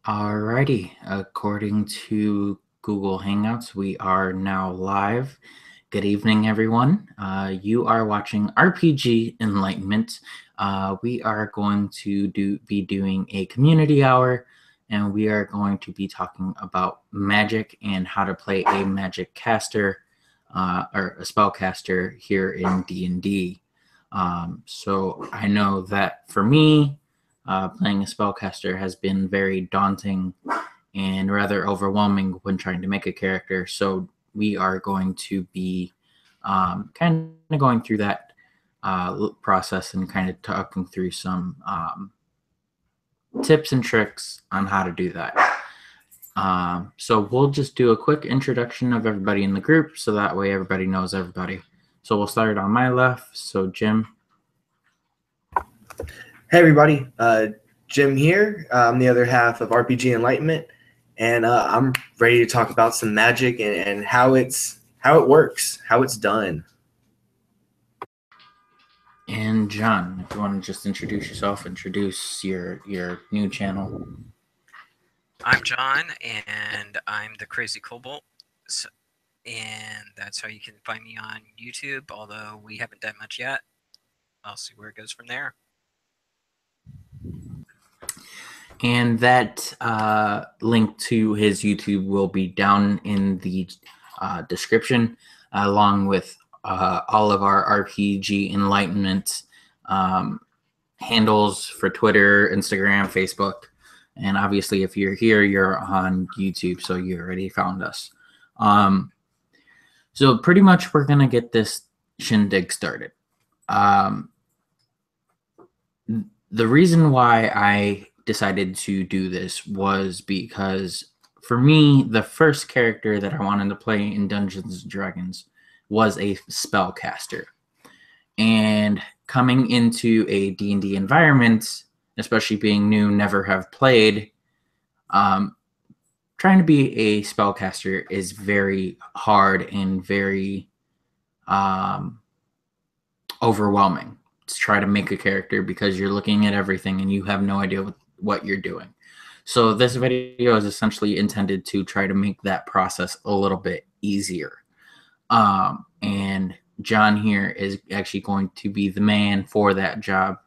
Alrighty, according to Google Hangouts, we are now live. Good evening, everyone. You are watching RPG Enlightenment. We are going to be doing a community hour, and we are going to be talking about magic and how to play a magic caster or a spellcaster here in D&D. So I know that for me, playing a spellcaster has been very daunting and rather overwhelming when trying to make a character. So we are going to be kind of going through that process and kind of talking through some tips and tricks on how to do that. So we'll just do a quick introduction of everybody in the group so that way everybody knows everybody. So we'll start on my left. So Jim. Hey everybody, Jim here. I'm the other half of RPG Enlightenment, and I'm ready to talk about some magic and how it works, how it's done. And John, if you want to just introduce yourself, introduce your new channel. I'm John, and I'm the Crazy Cobalt, and that's how you can find me on YouTube, although we haven't done much yet. I'll see where it goes from there. And that link to his YouTube will be down in the description, along with all of our RPG Enlightenment handles for Twitter, Instagram, Facebook. And obviously, if you're here, you're on YouTube, so you already found us. So pretty much we're going to get this shindig started. The reason why I decided to do this was because for me, the first character that I wanted to play in Dungeons & Dragons was a spellcaster. And coming into a D&D environment, especially being new, never have played, trying to be a spellcaster is very hard and very overwhelming to try to make a character because you're looking at everything and you have no idea what you're doing. So this video is essentially intended to try to make that process a little bit easier. And John here is actually going to be the man for that job.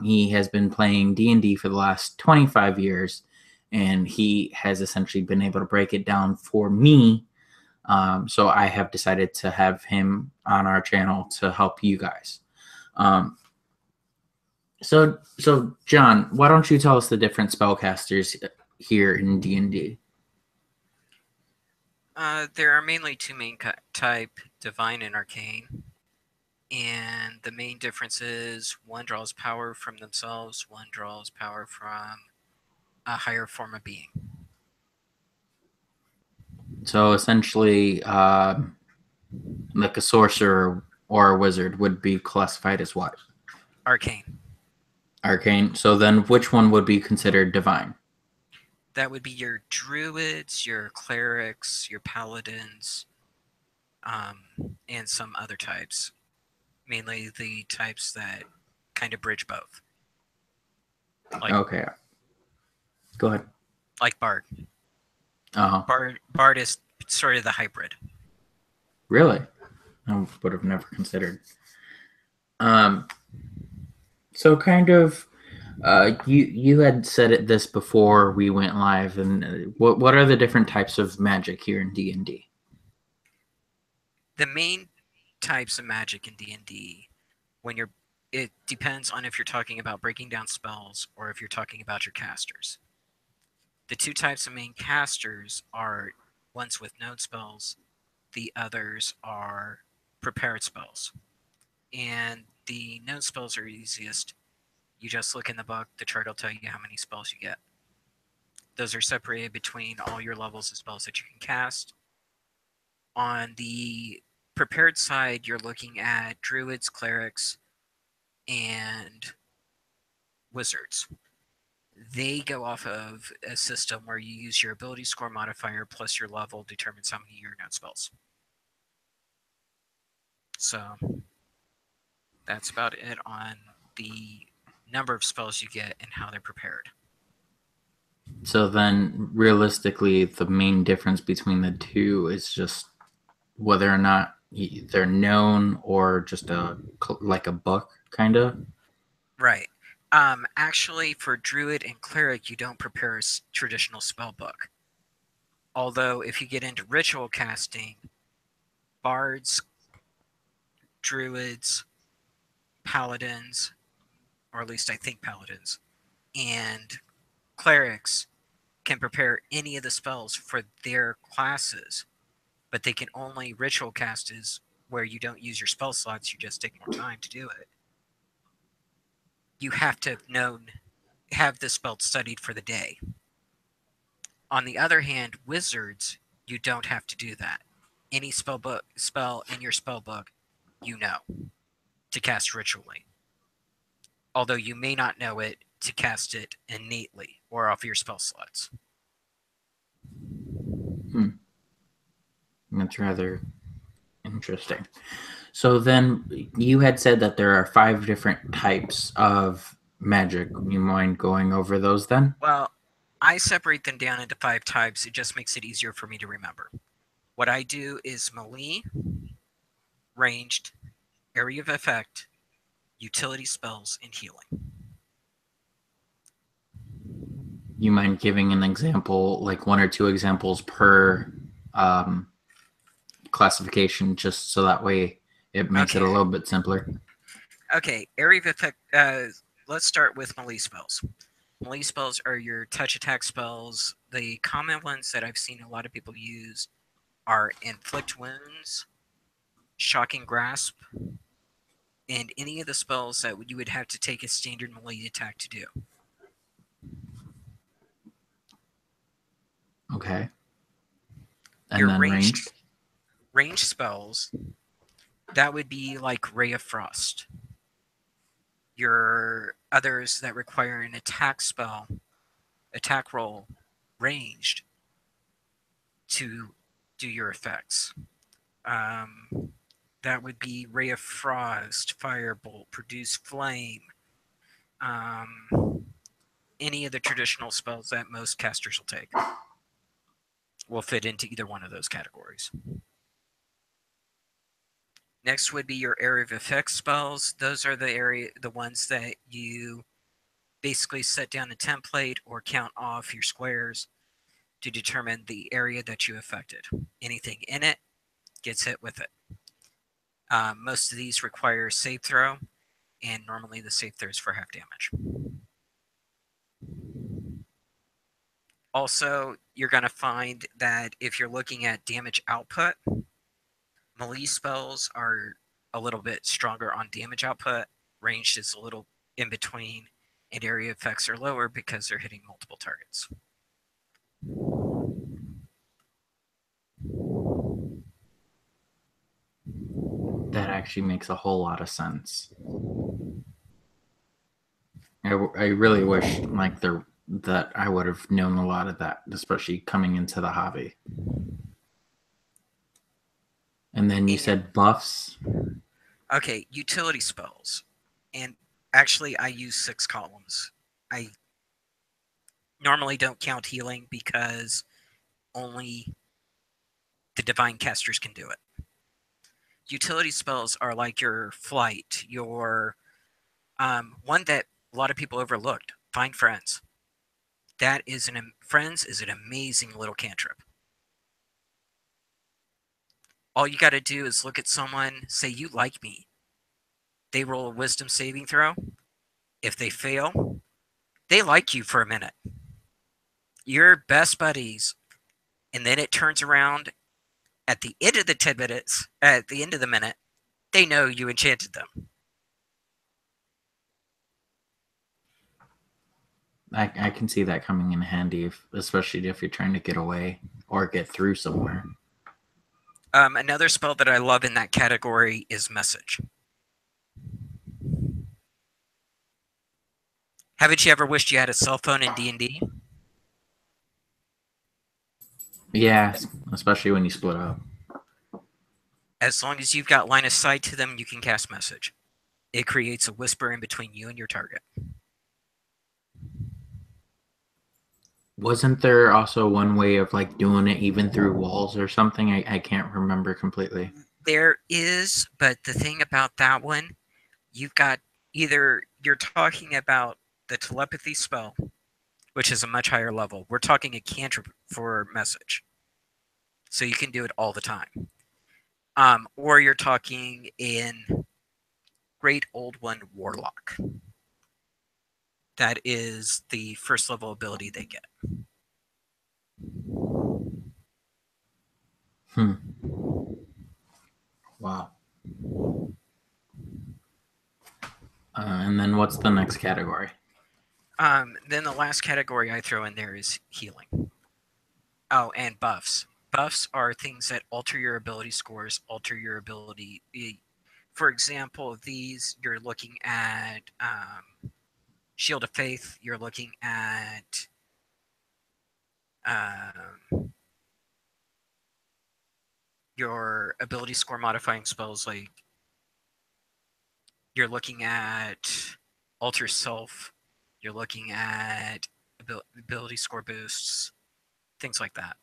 He has been playing D&D for the last 25 years, and he has essentially been able to break it down for me. So I have decided to have him on our channel to help you guys. So John, why don't you tell us the different spellcasters here in D&D? There are mainly two main type, Divine and Arcane. And the main difference is one draws power from themselves, one draws power from a higher form of being. So essentially, like a sorcerer or a wizard would be classified as what? Arcane. Arcane. So then which one would be considered divine? That would be your druids, your clerics, your paladins, and some other types. Mainly the types that kind of bridge both. Like, okay. Go ahead. Like Bard. Bard is sort of the hybrid. Really? I would have never considered. So kind of, you had said this before we went live, and what are the different types of magic here in D&D? The main types of magic in D&D, it depends on if you're talking about breaking down spells or if you're talking about your casters. The two types of main casters are ones with known spells, the others are prepared spells. And the known spells are easiest. You just look in the book, the chart will tell you how many spells you get. Those are separated between all your levels of spells that you can cast. On the prepared side, you're looking at druids, clerics, and wizards. They go off of a system where you use your ability score modifier plus your level determines how many of your known spells. So that's about it on the number of spells you get and how they're prepared. So then, realistically, the main difference between the two is just whether or not they're known or just like a book, kind of. Right. Actually, for druid and cleric, you don't prepare a traditional spell book. Although, if you get into ritual casting, bards, druids, paladins, or at least I think paladins, and clerics can prepare any of the spells for their classes, but they can only ritual cast is where you don't use your spell slots, you just take more time to do it. You have to have the spell studied for the day. On the other hand, wizards, you don't have to do that. Any spell in your spell book, you know to cast ritually. Although you may not know it to cast it innately or off your spell slots. That's rather interesting. So then you had said that there are 5 different types of magic. You mind going over those then? Well, I separate them down into 5 types. It just makes it easier for me to remember. What I do is melee, ranged, area of effect, utility spells, and healing. You mind giving an example, like 1 or 2 examples per classification, just so that way it makes it a little bit simpler? Okay, area of effect. Let's start with melee spells. Melee spells are your touch attack spells. The common ones that I've seen a lot of people use are Inflict Wounds, Shocking Grasp, and any of the spells that you would have to take a standard melee attack to do. Okay. And Your then ranged? Ranged spells, that would be like Ray of Frost. Your others that require an attack roll, ranged, to do your effects. That would be Ray of Frost, Firebolt, Produce Flame, any of the traditional spells that most casters will take will fit into either one of those categories. Next would be your area of effect spells. Those are the ones that you basically set down a template or count off your squares to determine the area that you affected. Anything in it gets hit with it. Most of these require save throw, and normally the save throw is for half damage. Also, you're going to find that if you're looking at damage output, melee spells are a little bit stronger on damage output, ranged is a little in between, and area effects are lower because they're hitting multiple targets. That actually makes a whole lot of sense. I really wish that I would have known a lot of that, especially coming into the hobby. And then you said buffs. Okay, utility spells. And actually, I use 6 columns. I normally don't count healing because only the divine casters can do it. Utility spells are like your flight, your one that a lot of people overlooked, Find Friends. Friends is an amazing little cantrip. All you got to do is look at someone, say you like me. They roll a wisdom saving throw. If they fail, they like you for a minute. You're best buddies. And then it turns around at the end of the 10 minutes, at the end of the minute, they know you enchanted them. I can see that coming in handy, especially if you're trying to get away or get through somewhere. Another spell that I love in that category is Message. Haven't you ever wished you had a cell phone in D&D? Yeah, especially when you split up. As long as you've got line of sight to them, you can cast Message. It creates a whisper in between you and your target. Wasn't there also one way of like doing it even through walls or something? I can't remember completely. There is, but the thing about that one, you've got either you're talking about the telepathy spell, which is a much higher level. We're talking a cantrip for message, so you can do it all the time. Or you're talking in Great Old One Warlock. That is the first level ability they get. Hmm. Wow. And then what's the next category? Then the last category I throw in there is healing. Oh, and buffs. Buffs are things that alter your ability scores, alter your ability. For example, these you're looking at Shield of Faith. You're looking at your ability score modifying spells, like you're looking at Alter Self. You're looking at ability score boosts, things like that.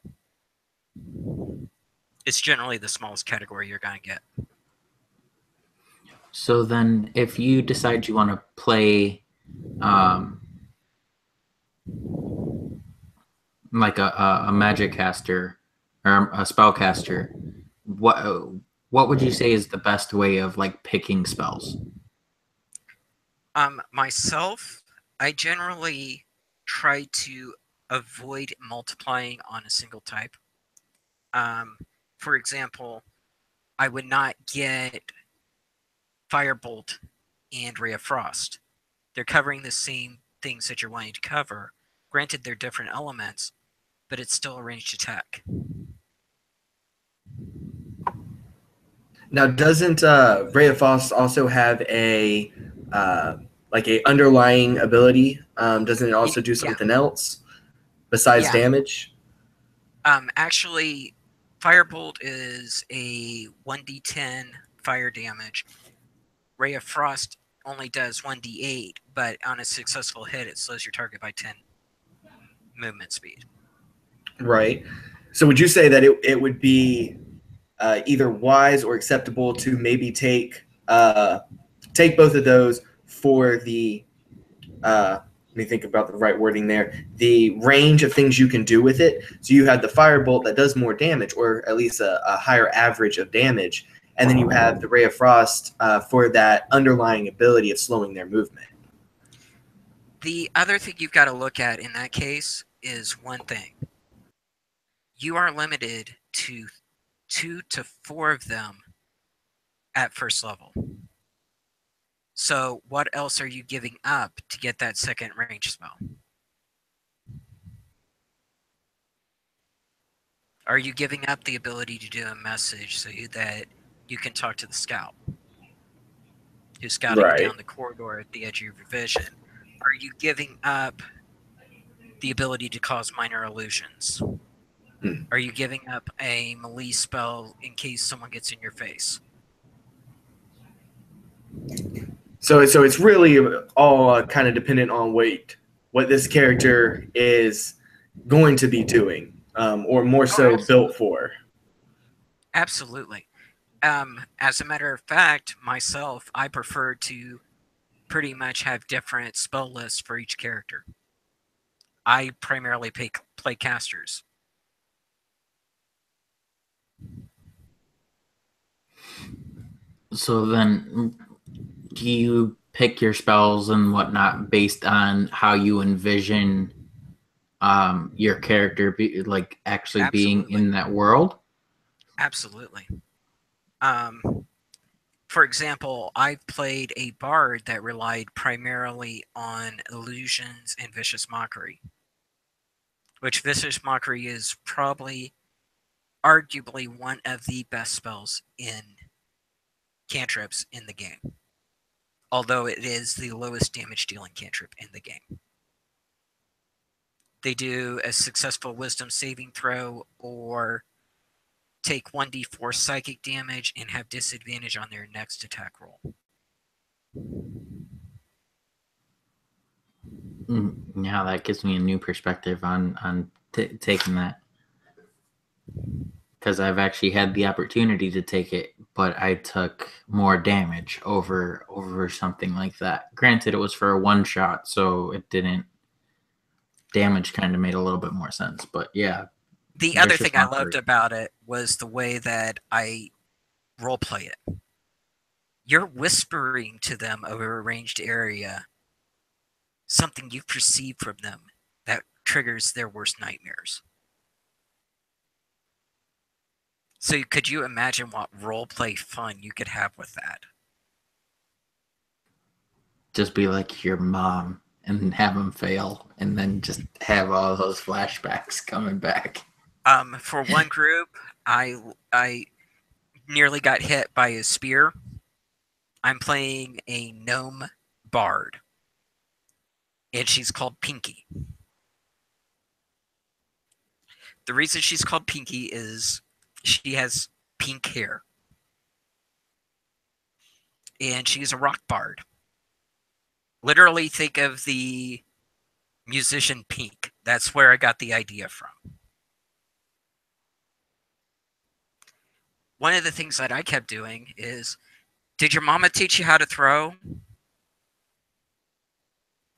It's generally the smallest category you're going to get. So then, if you decide you want to play, like a magic caster or a spell caster, what what would you say is the best way of like picking spells? Myself, I generally try to avoid multiplying on a single type. For example, I would not get Firebolt and Ray of Frost. They're covering the same things that you're wanting to cover. Granted, they're different elements, but it's still a ranged attack. Now, doesn't Ray of Frost also have a like a underlying ability? Doesn't it also do Yeah, something else besides yeah. damage? Actually, Firebolt is a 1d10 fire damage. Ray of Frost only does 1d8, but on a successful hit, it slows your target by 10 movement speed. Right. So, would you say that it would be either wise or acceptable to maybe take both of those for the let me think about the right wording there. The range of things you can do with it. So you have the firebolt that does more damage, or at least a higher average of damage, and then you have the ray of frost for that underlying ability of slowing their movement. The other thing you've got to look at in that case is one thing. You are limited to 2 to 4 of them at first level. So what else are you giving up to get that second range spell? Are you giving up the ability to do a message so that you can talk to the scout who's scouting Right. down the corridor at the edge of your vision? Are you giving up the ability to cause minor illusions? Are you giving up a melee spell in case someone gets in your face? So it's really all kind of dependent on what this character is going to be doing, or more Oh, so absolutely. built for. Absolutely. As a matter of fact, myself, I prefer to pretty much have different spell lists for each character. I primarily play casters. So then, do you pick your spells and whatnot based on how you envision your character like actually being Absolutely. in that world? Absolutely. For example, I've played a bard that relied primarily on illusions and vicious mockery, which vicious mockery is probably arguably one of the best spells in cantrips in the game, although it is the lowest damage dealing cantrip in the game. They do a successful wisdom saving throw or take 1d4 psychic damage and have disadvantage on their next attack roll. Yeah, that gives me a new perspective on taking that, because I've actually had the opportunity to take it, but I took more damage over something like that. Granted, it was for a one shot, so it didn't damage kind of made a little bit more sense. But yeah, The other vicious thing I loved mockery. about it was the way that I roleplay it. You're whispering to them over a ranged area something you've perceived from them that triggers their worst nightmares. So could you imagine what roleplay fun you could have with that? Just be like your mom and have them fail, and then just have all those flashbacks coming back. For one group, I nearly got hit by a spear. I'm playing a gnome bard, and she's called Pinky. The reason she's called Pinky is she has pink hair, and she's a rock bard. Literally, think of the musician Pink. That's where I got the idea from. One of the things that I kept doing is, did your mama teach you how to throw?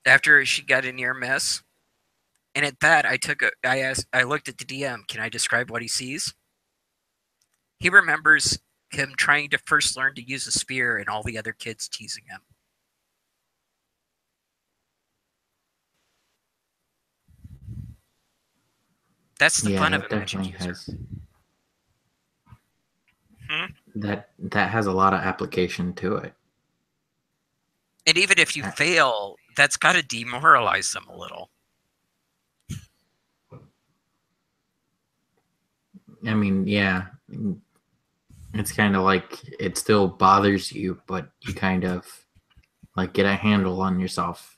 After she got a near miss, and at that, I looked at the DM. Can I describe what he sees? He remembers him trying to first learn to use a spear and all the other kids teasing him. That's the Yeah, fun of that a magic definitely user. has Hmm? that has a lot of application to it. And even if you fail, that's got to demoralize them a little. I mean, yeah, it's kind of like it still bothers you, but you kind of like get a handle on yourself,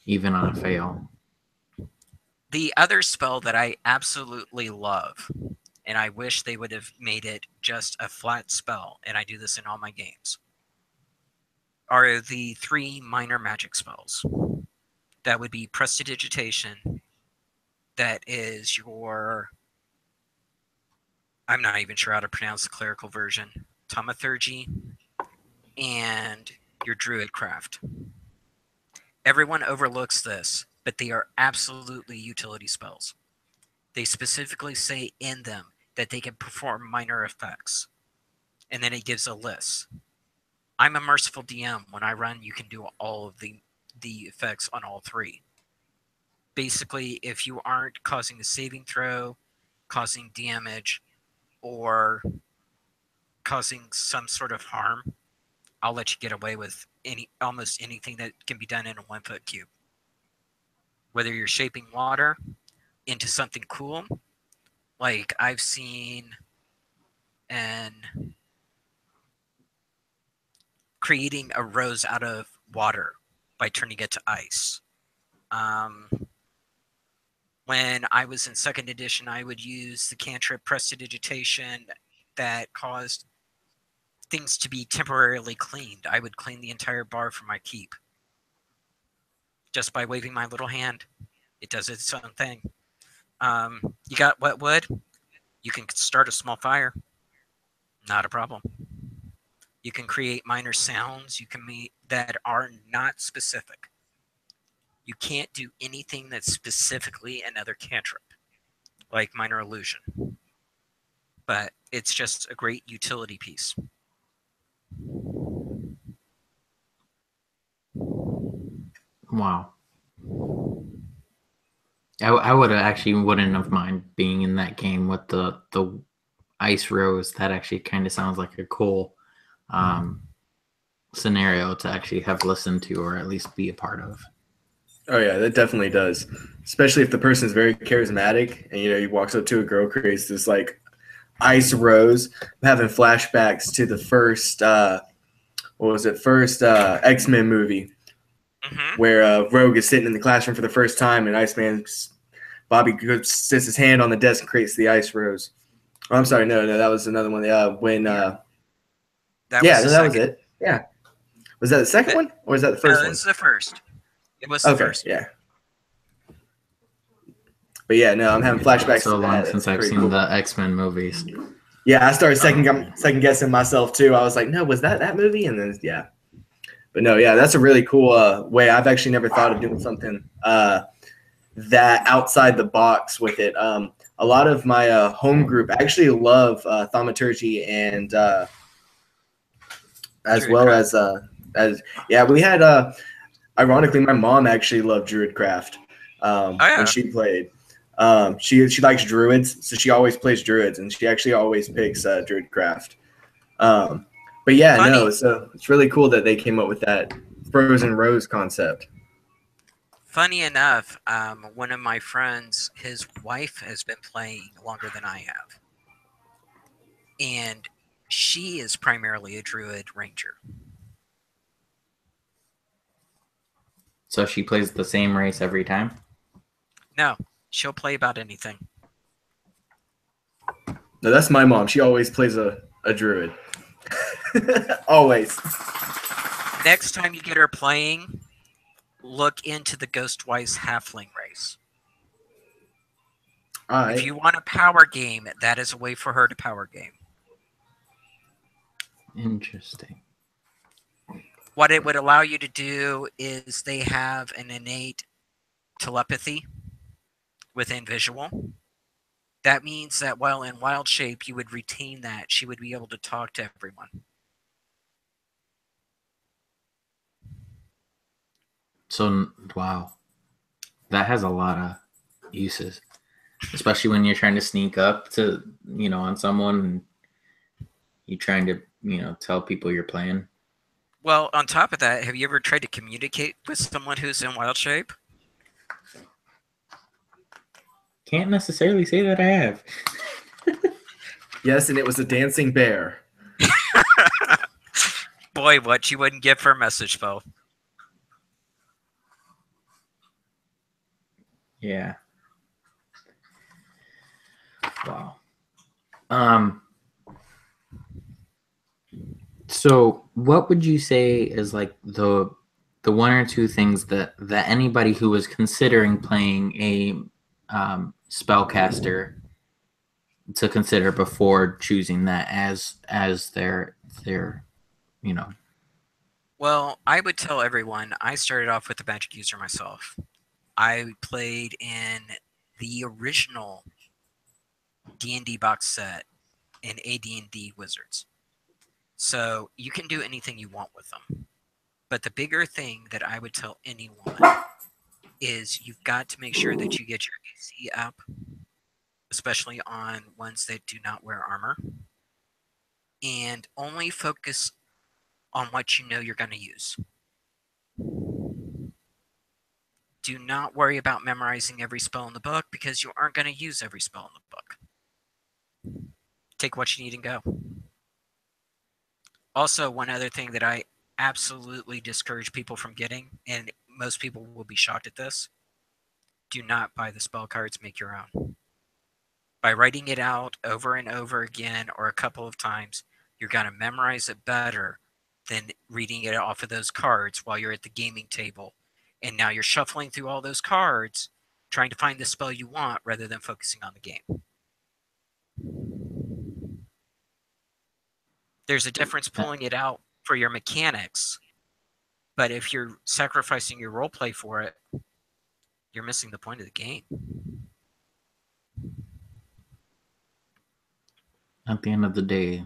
even on a fail. The other spell that I absolutely love, and I wish they would have made it just a flat spell, and I do this in all my games, are the 3 minor magic spells. That would be Prestidigitation, that is your, I'm not even sure how to pronounce the clerical version, Thaumaturgy, and your Druidcraft. Everyone overlooks this, but they are absolutely utility spells. They specifically say in them that they can perform minor effects, and then it gives a list. I'm a merciful DM. When I run, you can do all of the effects on all 3. Basically, if you aren't causing a saving throw, causing damage, or causing some sort of harm, I'll let you get away with almost anything that can be done in a 1-foot cube. Whether you're shaping water into something cool, like I've seen and creating a rose out of water by turning it to ice. Um, when I was in 2nd edition, I would use the cantrip Prestidigitation that caused things to be temporarily cleaned. I would clean the entire bar for my keep just by waving my little hand. It does its own thing. You got wet wood? You can start a small fire. Not a problem. You can create minor sounds. You can meet that are not specific. You can't do anything that's specifically another cantrip, like minor illusion. But it's just a great utility piece. Wow. I would actually wouldn't have mind being in that game with the ice rose. That actually kind of sounds like a cool um, scenario to actually have listened to or at least be a part of. Oh yeah, that definitely does. Especially if the person is very charismatic and he walks up to a girl, creates this like ice rose. I'm having flashbacks to the first what was it? First X-Men movie where Rogue is sitting in the classroom for the first time and Iceman Bobby sits his hand on the desk and creates the ice rose. Oh, I'm sorry, no, that was another one. When that yeah, was the no, that was second. it. Yeah, was that the second one or was that the No, first this one? is the first. It was the Okay, first. yeah. But yeah, no, I'm having It's been flashbacks so to long that. since It's I've pretty seen cool. the X-Men movies. Yeah, I started man. second guessing myself too. I was like, no, was that movie? And then yeah, but no, yeah, that's a really cool way. I've actually never thought of doing something that outside the box with it. A lot of my home group actually love thaumaturgy and as well Druidcraft. as yeah, we had ironically, my mom actually loved Druidcraft Oh when yeah. she played. She likes druids, so she always plays druids, and she actually always picks Druidcraft. Um, but yeah, Funny. no, so it's really cool that they came up with that frozen rose concept. Funny enough, one of my friends, his wife has been playing longer than I have, and she is primarily a druid ranger. So she plays the same race every time? No, she'll play about anything. No, that's my mom. She always plays a druid. Always. Next time you get her playing, look into the Ghostwise Halfling race. All If right. you want a power game, that is a way for her to power game. Interesting. What it would allow you to do is they have an innate telepathy within visual. That means that while in wild shape, you would retain that. She would be able to talk to everyone. So, wow. That has a lot of uses, especially when you're trying to sneak up to, on someone and you're trying to, tell people you're playing. Well, on top of that, have you ever tried to communicate with someone who's in wild shape? Can't necessarily say that I have. Yes, and it was a dancing bear. Boy, what you wouldn't give for a message, Phil. Yeah. Wow. Um. So, what would you say is like the one or two things that anybody who was considering playing a spellcaster to consider before choosing that as their you know Well, I would tell everyone I started off with the magic user myself. I played in the original D&D box set in AD&D Wizards. So you can do anything you want with them. But the bigger thing that I would tell anyone is you've got to make sure that you get your AC up, especially on ones that do not wear armor, and only focus on what you know you're going to use. Do not worry about memorizing every spell in the book because you aren't going to use every spell in the book. Take what you need and go. Also, one other thing that I absolutely discourage people from getting, and most people will be shocked at this, do not buy the spell cards, make your own. By writing it out over and over again or a couple of times, you're going to memorize it better than reading it off of those cards while you're at the gaming table. And now you're shuffling through all those cards, trying to find the spell you want rather than focusing on the game. There's a difference pulling it out for your mechanics, but if you're sacrificing your roleplay for it, you're missing the point of the game. At the end of the day,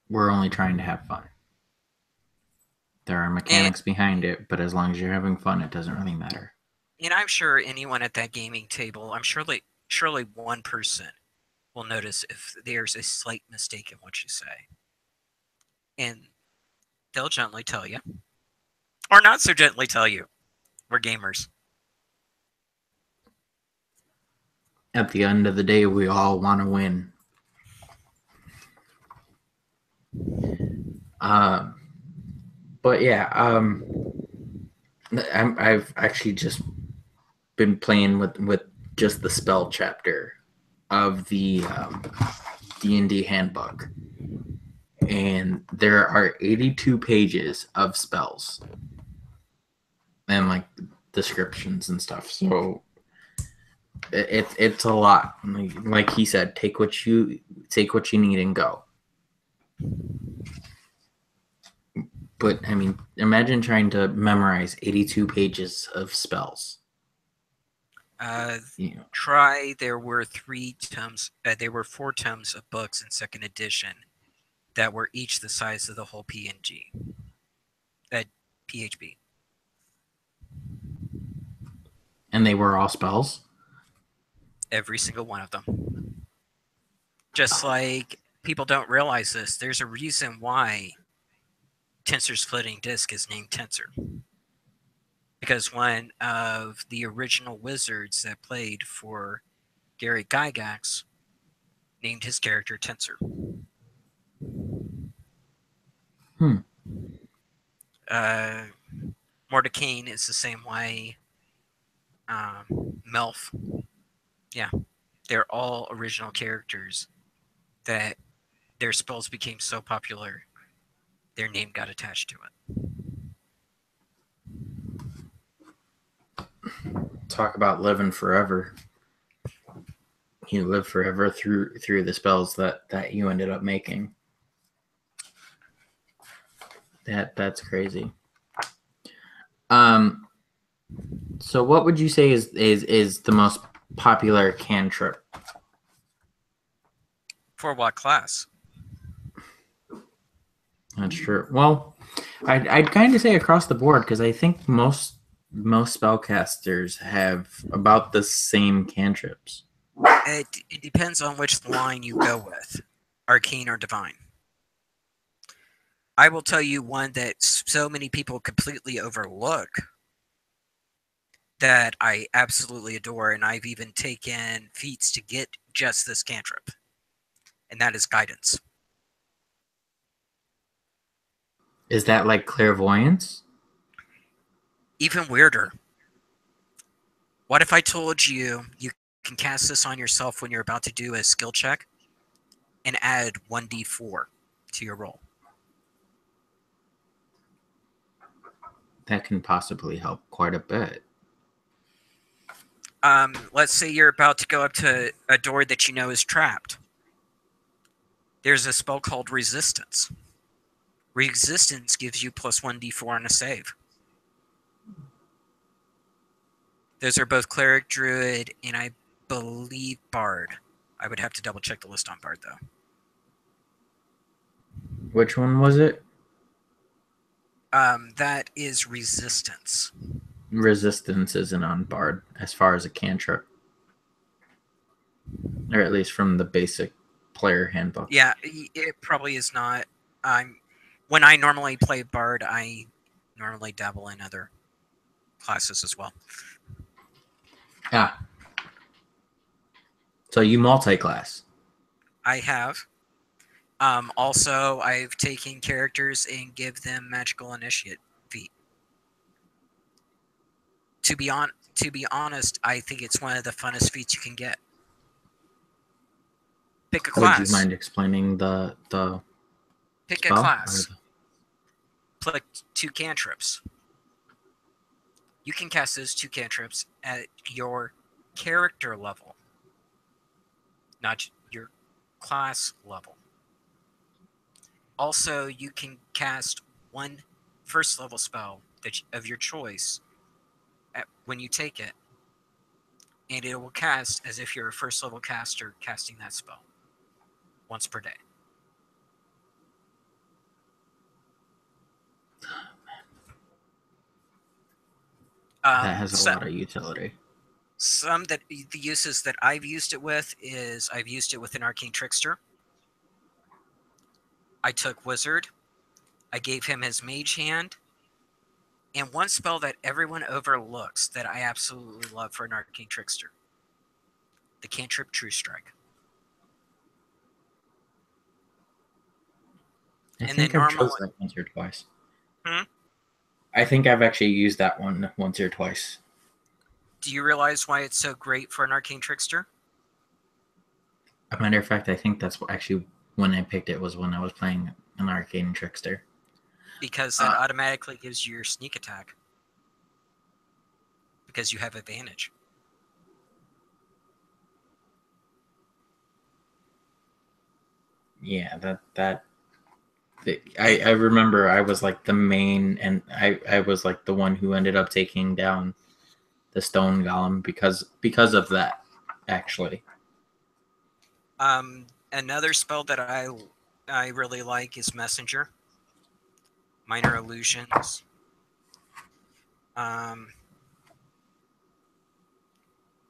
we're only trying to have fun. There are mechanics behind it, but as long as you're having fun, it doesn't really matter. And I'm sure anyone at that gaming table, I'm surely one person will notice if there's a slight mistake in what you say. And they'll gently tell you. Or not so gently tell you. We're gamers. At the end of the day, we all want to win. But yeah, I've actually just been playing with just the spell chapter of the D&D handbook, and there are 82 pages of spells. and like descriptions and stuff. So it's a lot. Like he said, take what you need and go. But I mean, imagine trying to memorize 82 pages of spells. There were 3 tomes. There were 4 tomes of books in second edition that were each the size of the whole PNG. PHB. And they were all spells? Every single one of them. Just like people don't realize this, there's a reason why Tensor's floating disk is named Tensor. Because one of the original wizards that played for Gary Gygax named his character Tensor. Mordecane is the same way. Melf. Yeah. They're all original characters that their spells became so popular, their name got attached to it. Talk about living forever. You live forever through the spells that you ended up making. That's crazy. So what would you say is the most popular cantrip? For what class? That's true. Well, I'd kind of say across the board, because I think most spellcasters have about the same cantrips. It depends on which line you go with, arcane or divine. I will tell you one that so many people completely overlook that I absolutely adore, and I've even taken feats to get just this cantrip, and that is guidance. Is that like clairvoyance? Even weirder. What if I told you you can cast this on yourself when you're about to do a skill check and add 1d4 to your roll? That can possibly help quite a bit. Let's say you're about to go up to a door that you know is trapped. There's a spell called Resistance. Resistance gives you plus 1d4 on a save. Those are both Cleric, Druid, and I believe Bard. I would have to double check the list on Bard, though. Which one was it? That is Resistance. Resistance isn't on Bard as far as a cantrip. Or at least from the basic player handbook. Yeah, it probably is not. When I normally play Bard, I normally dabble in other classes as well. Yeah. So you multi-class. I have. Also, I've taken characters and give them magical initiate feat. To be honest, I think it's one of the funnest feats you can get. Pick a class. Would you mind explaining the Pick spell? a class. Play 2 cantrips. You can cast those 2 cantrips at your character level, not your class level. Also, you can cast 1 first level spell of your choice when you take it, and it will cast as if you're a first level caster casting that spell once per day. That has a lot of utility. Some that the uses that I've used it with is I've used it with an Arcane Trickster. I took Wizard. I gave him his Mage Hand. And one spell that everyone overlooks that I absolutely love for an Arcane Trickster. The cantrip True Strike. I think I've chosen that once or twice. Hmm? I think I've actually used that one once or twice. Do you realize why it's so great for an Arcane Trickster? As a matter of fact, I think that's actually when I picked it was when I was playing an Arcane Trickster. Because that automatically gives you your sneak attack. because you have advantage. Yeah, I remember I was like the main, and I was like the one who ended up taking down the stone golem because of that, actually. Another spell that I really like is Messenger. Minor Illusions.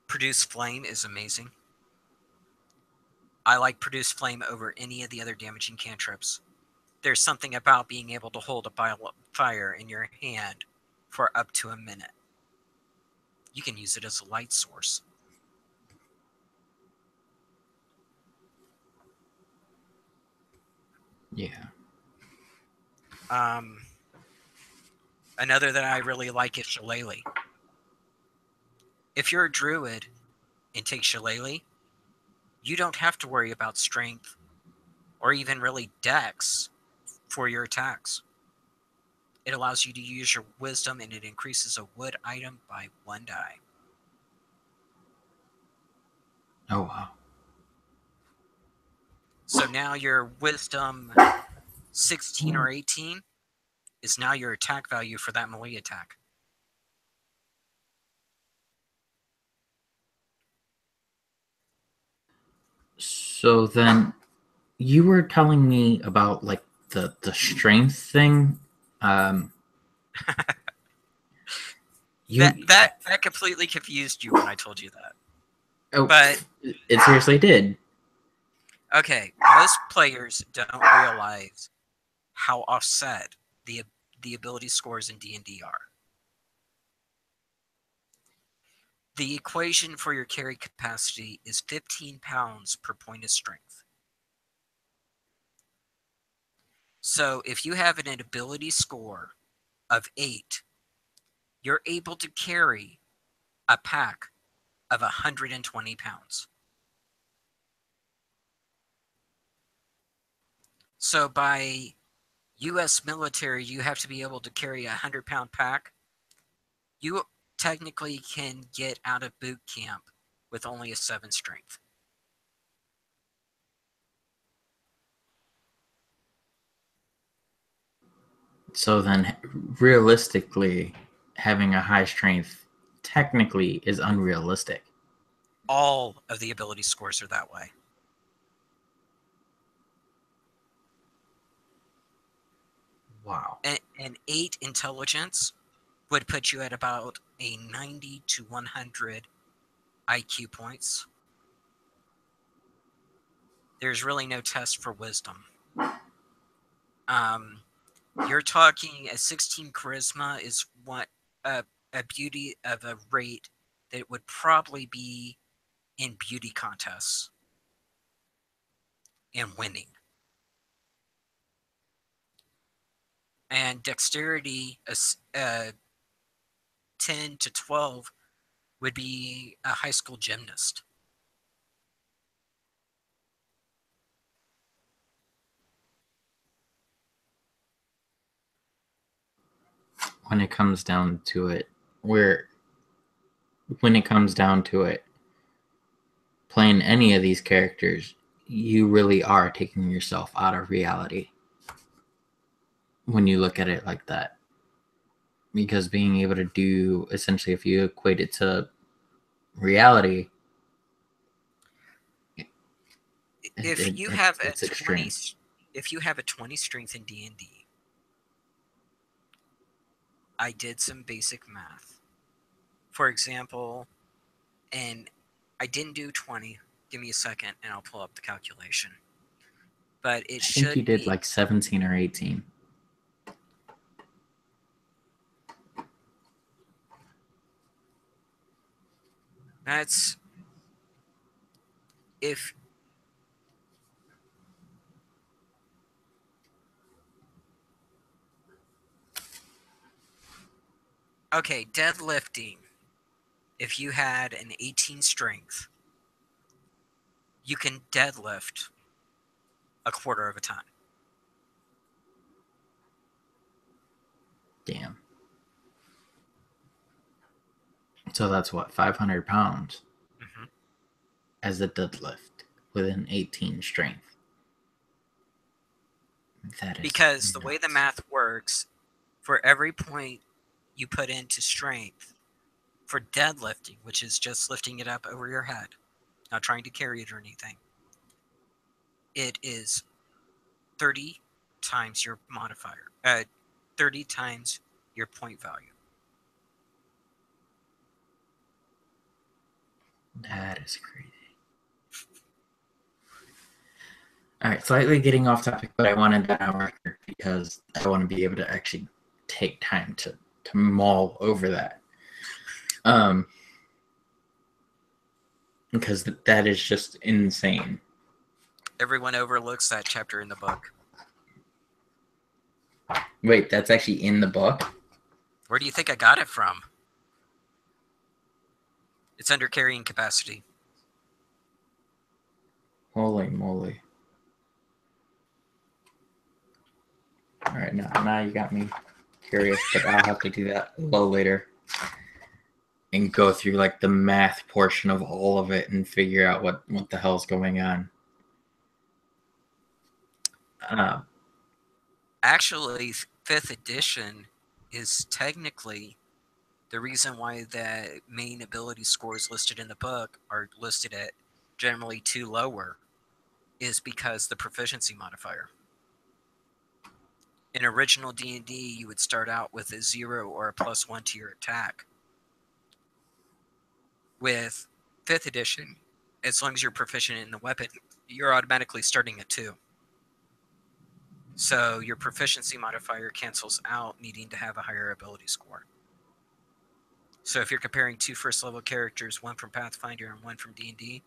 Produce Flame is amazing. I like Produce Flame over any of the other damaging cantrips. There's something about being able to hold a bile of fire in your hand for up to a minute. You can use it as a light source. Yeah. Another that I really like is Shillelagh. If you're a druid and take Shillelagh, you don't have to worry about strength or even really dex for your attacks. It allows you to use your wisdom and it increases a wood item by 1 die. Oh, wow. So now your wisdom 16 or 18 is now your attack value for that melee attack. So then you were telling me about like the strength thing. You That completely confused you when I told you that. oh, But it seriously did. okay, most players don't realize how offset the ability scores in D&D are. The equation for your carry capacity is 15 pounds per point of strength. So if you have an ability score of 8, you're able to carry a pack of 120 pounds. So by US military, you have to be able to carry a 100-pound pack. You technically can get out of boot camp with only a 7 strength. So then, realistically, having a high strength technically is unrealistic. All of the ability scores are that way. Wow. An 8 intelligence would put you at about a 90 to 100 IQ points. There's really no test for wisdom. You're talking a 16 charisma is what a beauty of a rate that would probably be in beauty contests and winning. And dexterity, 10 to 12 would be a high school gymnast. When it comes down to it, when it comes down to it, playing any of these characters, you really are taking yourself out of reality when you look at it like that. Because being able to do, essentially, if you equate it to reality, If you have a it's 20 extreme. if you have a 20 strength in D&D, I did some basic math. For example, and I didn't do 20. Give me a second and I'll pull up the calculation. But it I think you should did be like 17 or 18. that's if okay, deadlifting. If you had an 18 strength, you can deadlift a quarter of a ton. Damn. So that's what, 500 pounds Mhm. as a deadlift with an 18 strength. That is Because the way the nuts. math works, for every point you put into strength for deadlifting, which is just lifting it up over your head, not trying to carry it or anything, it is 30 times your modifier, 30 times your point value. That is crazy. All right, slightly getting off topic, but I wanted that on record because I want to be able to actually take time to mull over that. Because that is just insane. Everyone overlooks that chapter in the book. Wait, that's actually in the book? Where do you think I got it from? It's under carrying capacity. Holy moly. All right, now you got me curious, but I'll have to do that a little later and go through like the math portion of all of it and figure out what the hell's going on. Actually, 5th edition is technically the reason why the main ability scores listed in the book are listed at generally 2 lower is because the proficiency modifier. In original D&D, you would start out with a 0 or a +1 to your attack. With 5th edition, as long as you're proficient in the weapon, you're automatically starting at 2. So your proficiency modifier cancels out needing to have a higher ability score. So if you're comparing 2 first level characters, one from Pathfinder and one from D&D,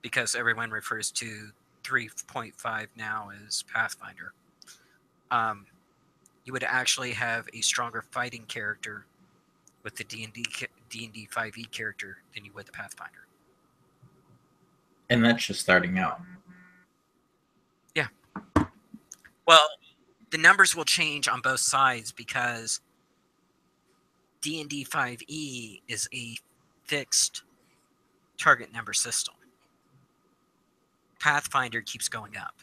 because everyone refers to 3.5 now as Pathfinder, you would actually have a stronger fighting character with the D&D 5e character than you would the Pathfinder. And that's just starting out. Yeah. Well, the numbers will change on both sides because D&D 5e is a fixed target number system. Pathfinder keeps going up.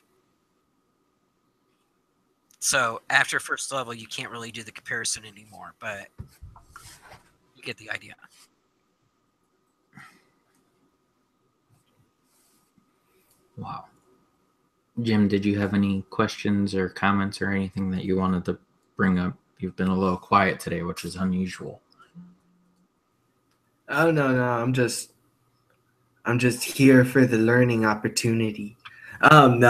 So after first level, you can't really do the comparison anymore, but you get the idea. Wow. Jim, did you have any questions or comments or anything that you wanted to bring up? You've been a little quiet today, which is unusual. Oh no, I'm just here for the learning opportunity. I'm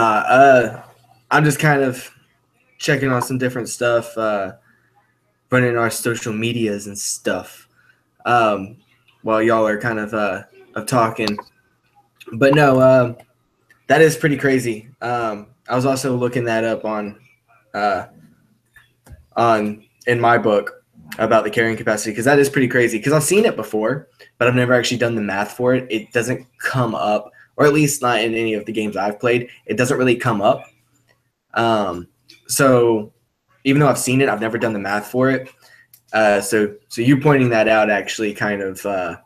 just kind of checking on some different stuff, running our social medias and stuff. While y'all are kind of talking, but no, that is pretty crazy. I was also looking that up uh, on in my book about the carrying capacity because that is pretty crazy. Because I've seen it before, but I've never actually done the math for it. It doesn't come up, or at least not in any of the games I've played. It doesn't really come up. So even though I've seen it, I've never done the math for it. So you pointing that out actually kind of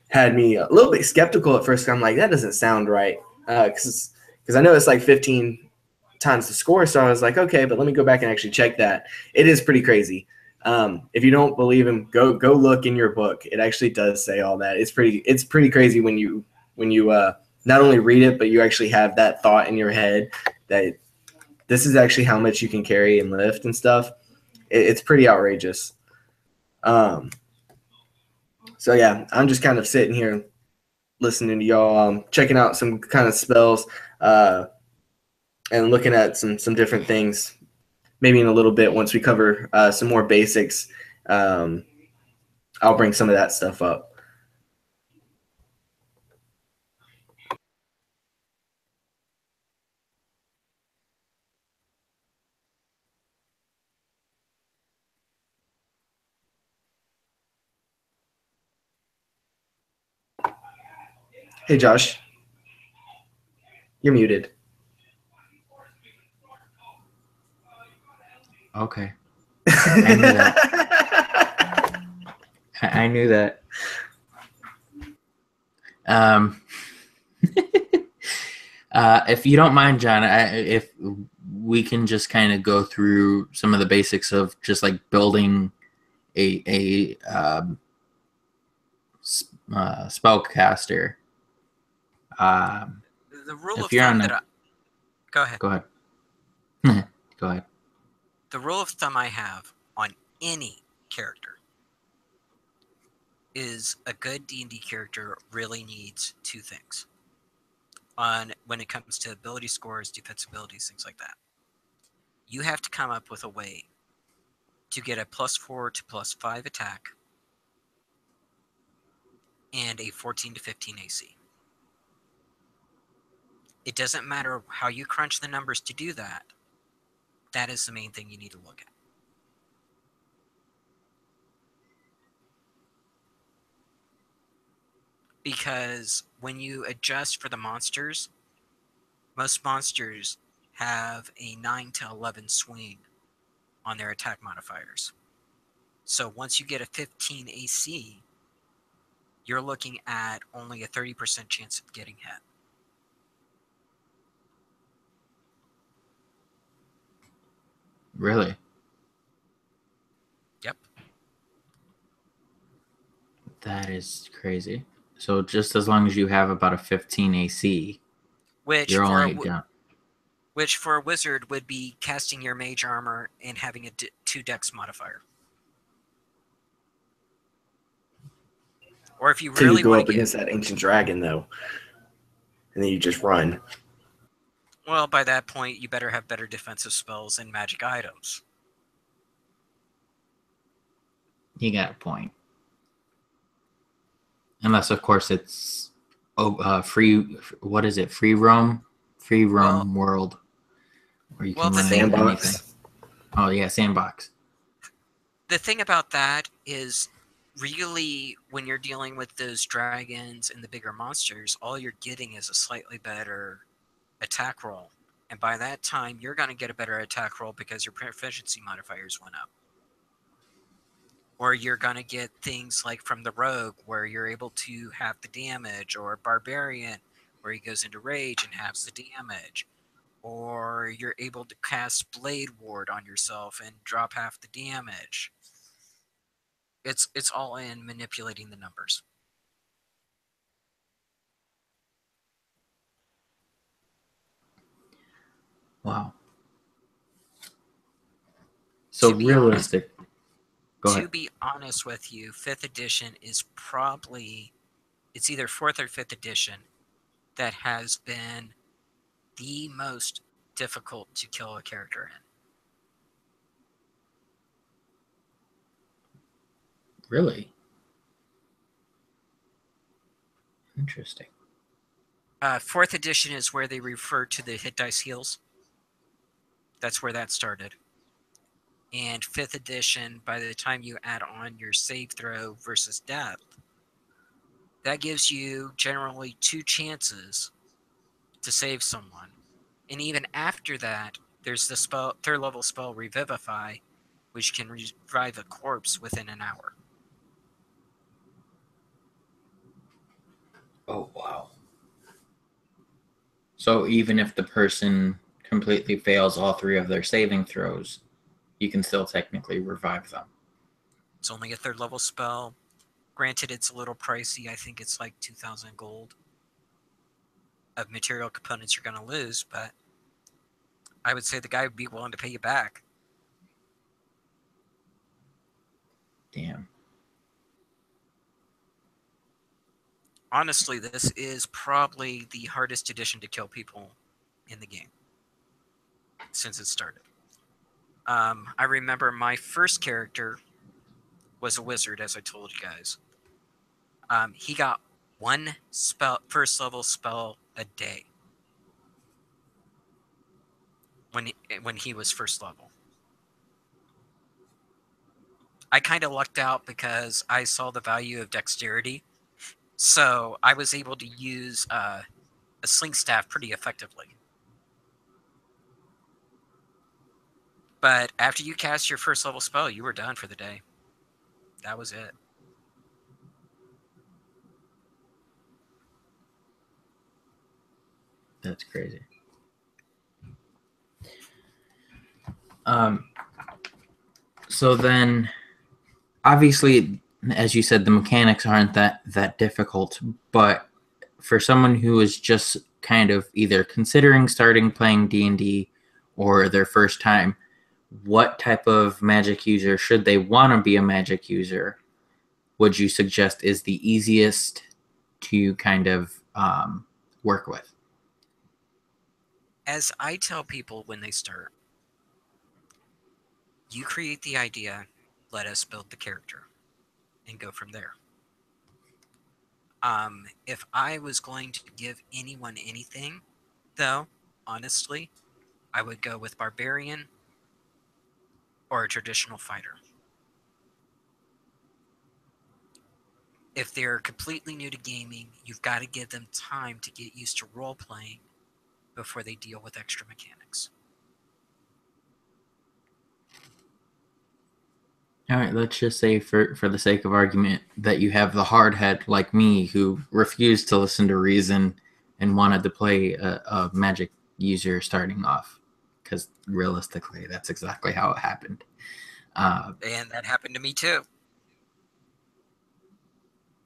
had me a little bit skeptical at first. I'm like, that doesn't sound right, because I know it's like 15 times the score. So I was like, okay, but let me go back and actually check that. It is pretty crazy. If you don't believe him, go look in your book. It actually does say all that. It's pretty crazy when you not only read it, but you actually have that thought in your head that this is actually how much you can carry and lift and stuff. It's pretty outrageous. So yeah, I'm just kind of sitting here listening to y'all, checking out some kind of spells, and looking at some different things. Maybe in a little bit, once we cover some more basics, I'll bring some of that stuff up. Hey, Josh, you're muted. Okay. I knew that. I knew that. Um, if you don't mind, John, if we can just kind of go through some of the basics of just like building a spellcaster. Um, The rule of if you're thumb on that a, I go ahead. go ahead. Go ahead. The rule of thumb I have on any character is a good D&D character really needs two things. On when it comes to ability scores, defense abilities, things like that. You have to come up with a way to get a +4 to +5 attack and a 14 to 15 AC. It doesn't matter how you crunch the numbers to do that. That is the main thing you need to look at. Because when you adjust for the monsters, most monsters have a 9 to 11 swing on their attack modifiers. So once you get a 15 AC, you're looking at only a 30% chance of getting hit. Really? Yep. That is crazy. So just as long as you have about a 15 AC, Which you're for a, only down. which for a wizard would be casting your mage armor and having a 2 dex modifier. Or if you Till you really go want to up get... against that ancient dragon, though, and then you just run. Well, by that point, you better have better defensive spells and magic items. You got a point. Unless, of course, it's free. What is it? Free roam Well, world where you well, can the run thing into anything. Sandbox. Oh yeah, sandbox. the thing about that is really when you're dealing with those dragons and the bigger monsters, all you're getting is a slightly better attack roll. And by that time, you're going to get a better attack roll because your proficiency modifiers went up. Or you're going to get things like from the rogue where you're able to have the damage, or barbarian where he goes into rage and has the damage, or you're able to cast blade ward on yourself and drop half the damage. It's all in manipulating the numbers. Wow. So To be honest, realistic. Go ahead. to be honest with you, 5th edition is probably, it's either 4th or 5th edition that has been the most difficult to kill a character in. Really interesting. 4th edition is where they refer to the hit dice heals. That's where that started. And 5th edition, by the time you add on your save throw versus death, that gives you generally 2 chances to save someone. And even after that, there's the spell, 3rd level spell Revivify, which can revive a corpse within an hour. Oh wow. So even if the person completely fails all 3 of their saving throws, you can still technically revive them. It's only a 3rd level spell. Granted, it's a little pricey. I think it's like 2,000 gold of material components you're going to lose, but I would say the guy would be willing to pay you back. Damn. Honestly, this is probably the hardest edition to kill people in the game since it started. I remember my first character was a wizard, as I told you guys. He got 1 first level spell a day when he was first level. I kind of lucked out because I saw the value of dexterity, so I was able to use a sling staff pretty effectively. But after you cast your first level spell, you were done for the day. That was it. That's crazy. So then, obviously, as you said, the mechanics aren't that difficult. But for someone who is just kind of either considering starting playing D&D or their first time, what type of magic user should they want to be a magic user? Would you suggest is the easiest to kind of work with? As I tell people when they start, you create the idea, let us build the character, and go from there. If I was going to give anyone anything, though, honestly, I would go with barbarian or a traditional fighter. If they're completely new to gaming, you've got to give them time to get used to role playing before they deal with extra mechanics. All right, let's just say for the sake of argument that you have the hard head like me who refused to listen to reason and wanted to play a magic user starting off, because realistically that's exactly how it happened. And that happened to me too.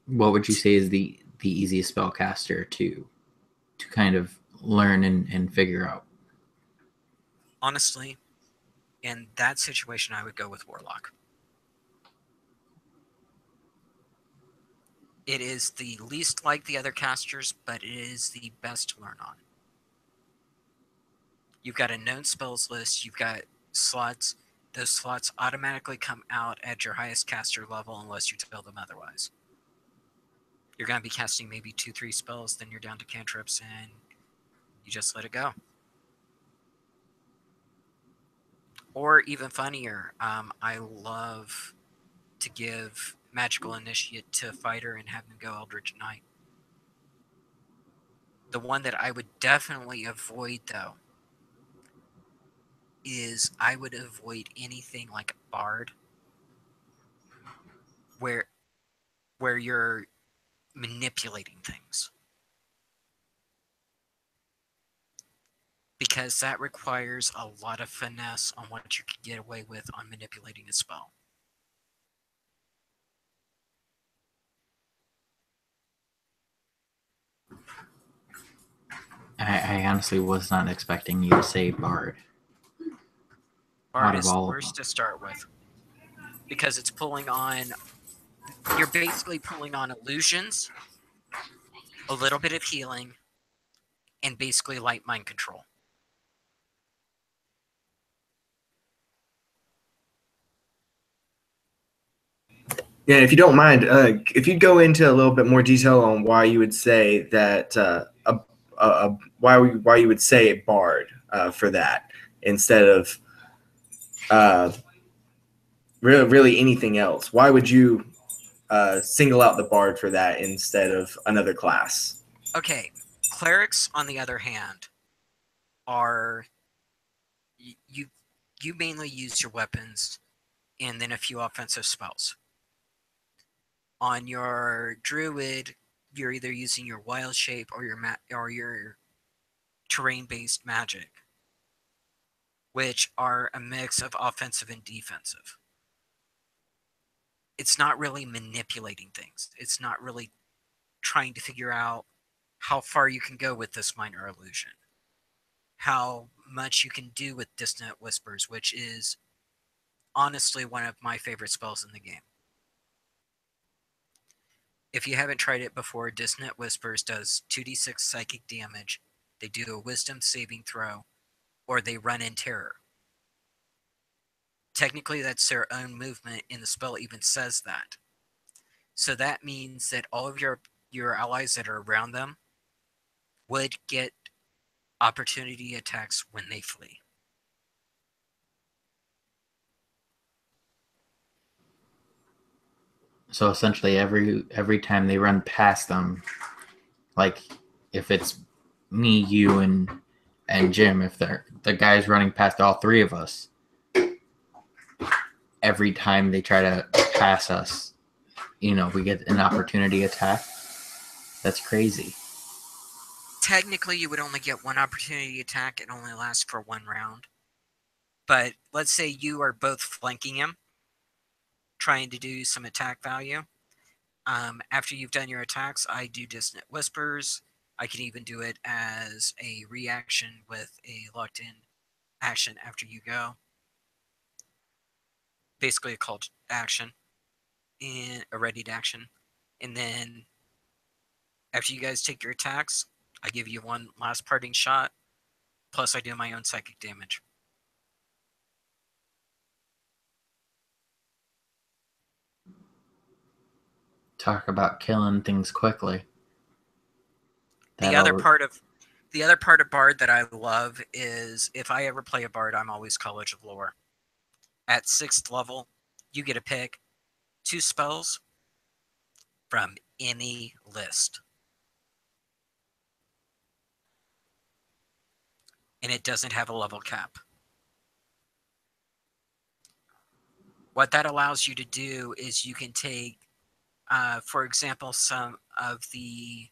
What would you say is the easiest spellcaster to kind of learn and figure out? Honestly, in that situation, I would go with Warlock. It is the least like the other casters, but it is the best to learn on. You've got a known spells list, you've got slots. Those slots automatically come out at your highest caster level unless you tell them otherwise. You're going to be casting maybe 2-3 spells, then you're down to cantrips, and you just let it go. Or even funnier, I love to give Magical Initiate to a fighter and have them go Eldritch Knight. The one that I would definitely avoid, though, is I would avoid anything like a Bard, where you're manipulating things. Because that requires a lot of finesse on what you can get away with on manipulating a spell. I honestly was not expecting you to say Bard. Bard is the worst to start with. Because it's pulling on... You're basically pulling on illusions, a little bit of healing, and basically light mind control. Yeah, if you don't mind, if you'd go into a little bit more detail on why you would say that, why you would say a bard for that instead of really anything else. Why would you single out the bard for that instead of another class? Okay, clerics, on the other hand, are... You mainly use your weapons and then a few offensive spells. On your druid, you're either using your wild shape or your terrain-based magic, which are a mix of offensive and defensive. It's not really manipulating things. It's not really trying to figure out how far you can go with this minor illusion, how much you can do with Dissonant Whispers, which is honestly one of my favorite spells in the game. If you haven't tried it before, Dissonant Whispers does 2d6 psychic damage. They do a wisdom saving throw, or they run in terror. Technically, that's their own movement, and the spell even says that. So that means that all of your allies that are around them would get opportunity attacks when they flee. So essentially, every time they run past them, like if it's me, you, and Jim, if the guy's running past all three of us, every time they try to pass us, we get an opportunity attack. That's crazy. technically you would only get one opportunity attack. It only lasts for 1 round. But let's say you are both flanking him, trying to do some attack value. After you've done your attacks, I do Dissonant Whispers. I can even do it as a reaction with a locked in action after you go. Basically a called action and a readied action. And then after you guys take your attacks, I give you one last parting shot. Plus I do my own psychic damage. Talk about killing things quickly. The other part of Bard that I love is if I ever play a Bard, I'm always College of Lore. At 6th level, you get to pick 2 spells from any list. And it doesn't have a level cap. What that allows you to do is you can take, for example, some of the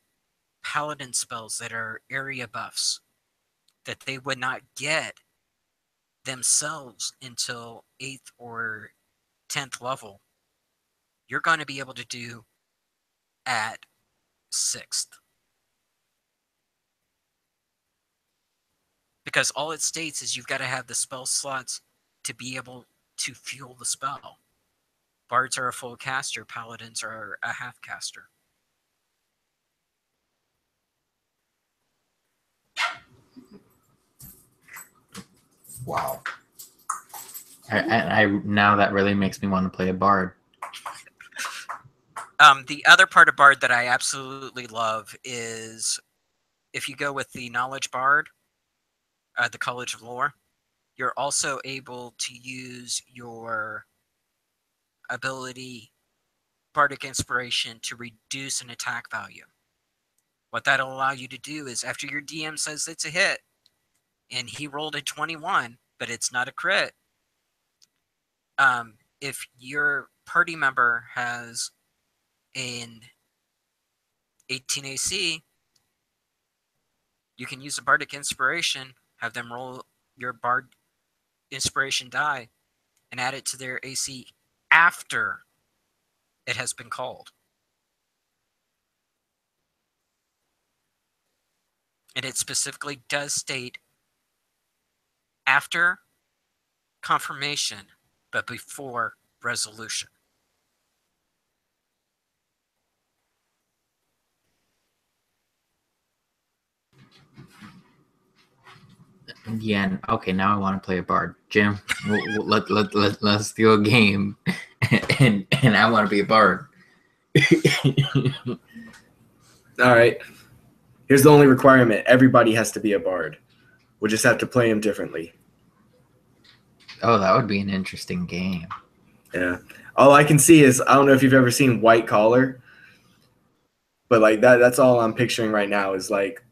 paladin spells that are area buffs that they would not get themselves until 8th or 10th level. You're going to be able to do at 6th. Because all it states is you've got to have the spell slots to be able to fuel the spell. Bards are a full caster, paladins are a half caster. Wow. I now that really makes me want to play a bard. The other part of Bard that I absolutely love is if you go with the Knowledge Bard, the College of Lore, you're also able to use your ability, Bardic Inspiration, to reduce an attack value. What that'll allow you to do is after your DM says it's a hit, and he rolled a 21, but it's not a crit, if your party member has an 18 AC, you can use a Bardic Inspiration, have them roll your Bard Inspiration die, and add it to their AC after it has been called. And it specifically does state after confirmation, but before resolution. Yeah. Okay. Now I want to play a bard. Jim, let's do a game, and I want to be a bard. All right. Here's the only requirement: everybody has to be a bard. We'll just have to play them differently. Oh, that would be an interesting game. Yeah. All I can see is I don't know if you've ever seen White Collar, but like that's all I'm picturing right now is like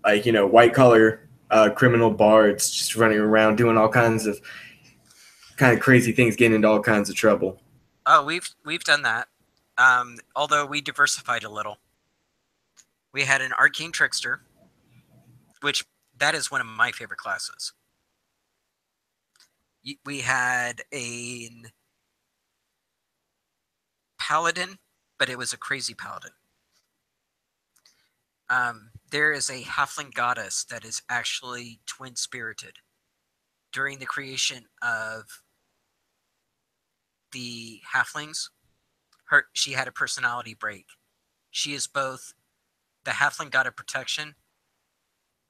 white collar criminal bards just running around doing all kinds of crazy things, getting into all kinds of trouble. Oh, we've done that. Although we diversified a little. We had an arcane trickster, which that is one of my favorite classes. We had a paladin, but it was a crazy paladin. There is a halfling goddess that is actually twin spirited. During the creation of the halflings, she had a personality break. She is both the halfling god of protection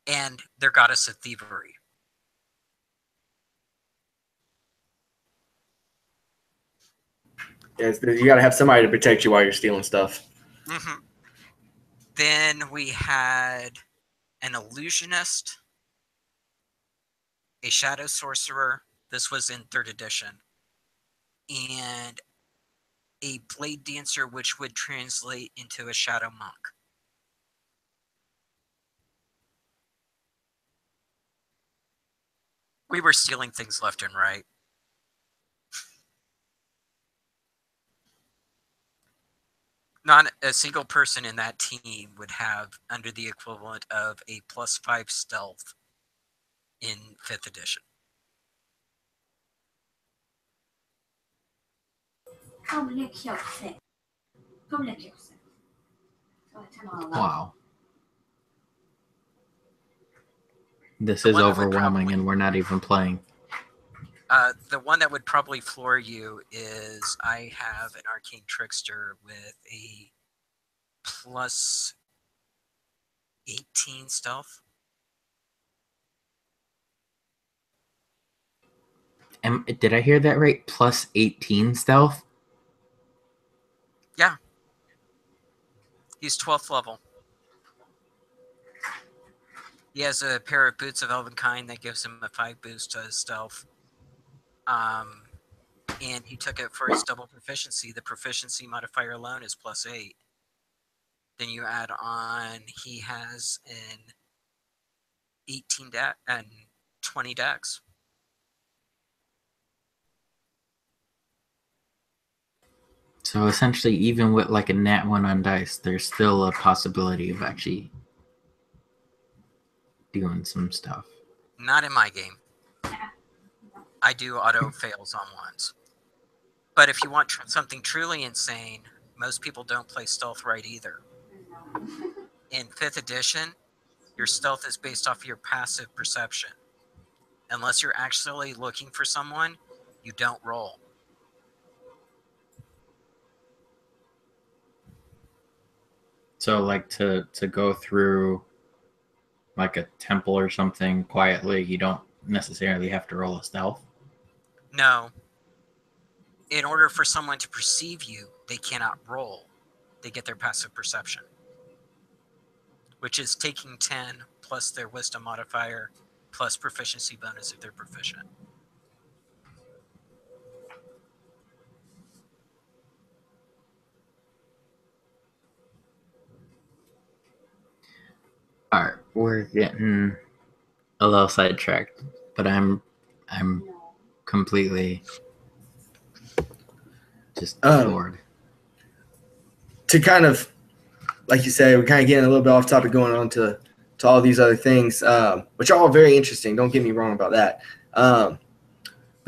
and their goddess of thievery. Yeah, you got to have somebody to protect you while you're stealing stuff. Mm-hmm. Then we had an illusionist, a shadow sorcerer. This was in 3rd edition. And a blade dancer, which would translate into a shadow monk. We were stealing things left and right. Not a single person in that team would have under the equivalent of a +5 stealth in 5th edition. Wow. This The is one that would overwhelming, probably and we're not even playing. the one that would probably floor you is I have an arcane trickster with a +18 stealth. Did I hear that right? +18 stealth? Yeah. He's 12th level. He has a pair of boots of Elvenkind that gives him a 5 boost to his stealth. And he took it for his double proficiency. The proficiency modifier alone is +8. Then you add on, he has an 18 and 20 dex. So essentially, even with like a nat 1 on dice, there's still a possibility of actually doing some stuff. Not in my game. I do auto fails on ones. But if you want something truly insane, most people don't play stealth right either. In 5th edition, your stealth is based off of your passive perception. Unless you're actually looking for someone, you don't roll. So like to go through like a temple or something quietly, you don't necessarily have to roll a stealth. No. In order for someone to perceive you, they cannot roll. They get their passive perception, which is taking 10 plus their wisdom modifier plus proficiency bonus if they're proficient. All right, we're getting a little sidetracked, but I'm completely just floored. To kind of, like you say, we're kind of getting a little bit off topic, going on to all these other things, which are all very interesting. Don't get me wrong about that. But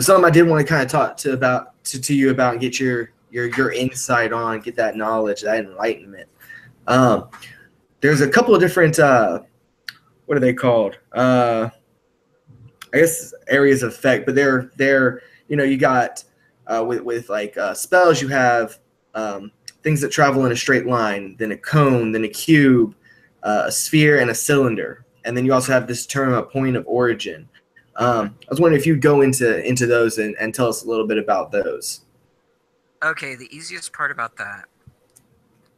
something I did want to kind of talk to you about and get your insight on, get that knowledge, that enlightenment. There's a couple of different, what are they called? I guess areas of effect, but they're you got with like spells, you have things that travel in a straight line, then a cone, then a cube, a sphere, and a cylinder. And then you also have this term, a point of origin. I was wondering if you'd go into those and tell us a little bit about those. Okay, the easiest part about that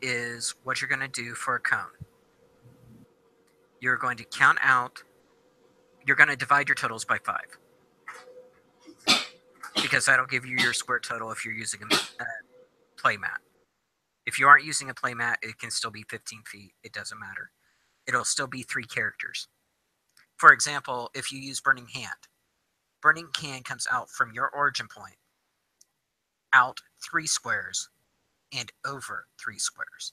is what you're going to do for a cone. You're going to count out, you're going to divide your totals by 5. Because that'll give you your square total if you're using a play mat. If you aren't using a play mat, it can still be 15 feet. It doesn't matter. It'll still be 3 characters. For example, if you use Burning Hand comes out from your origin point, out 3 squares, and over 3 squares.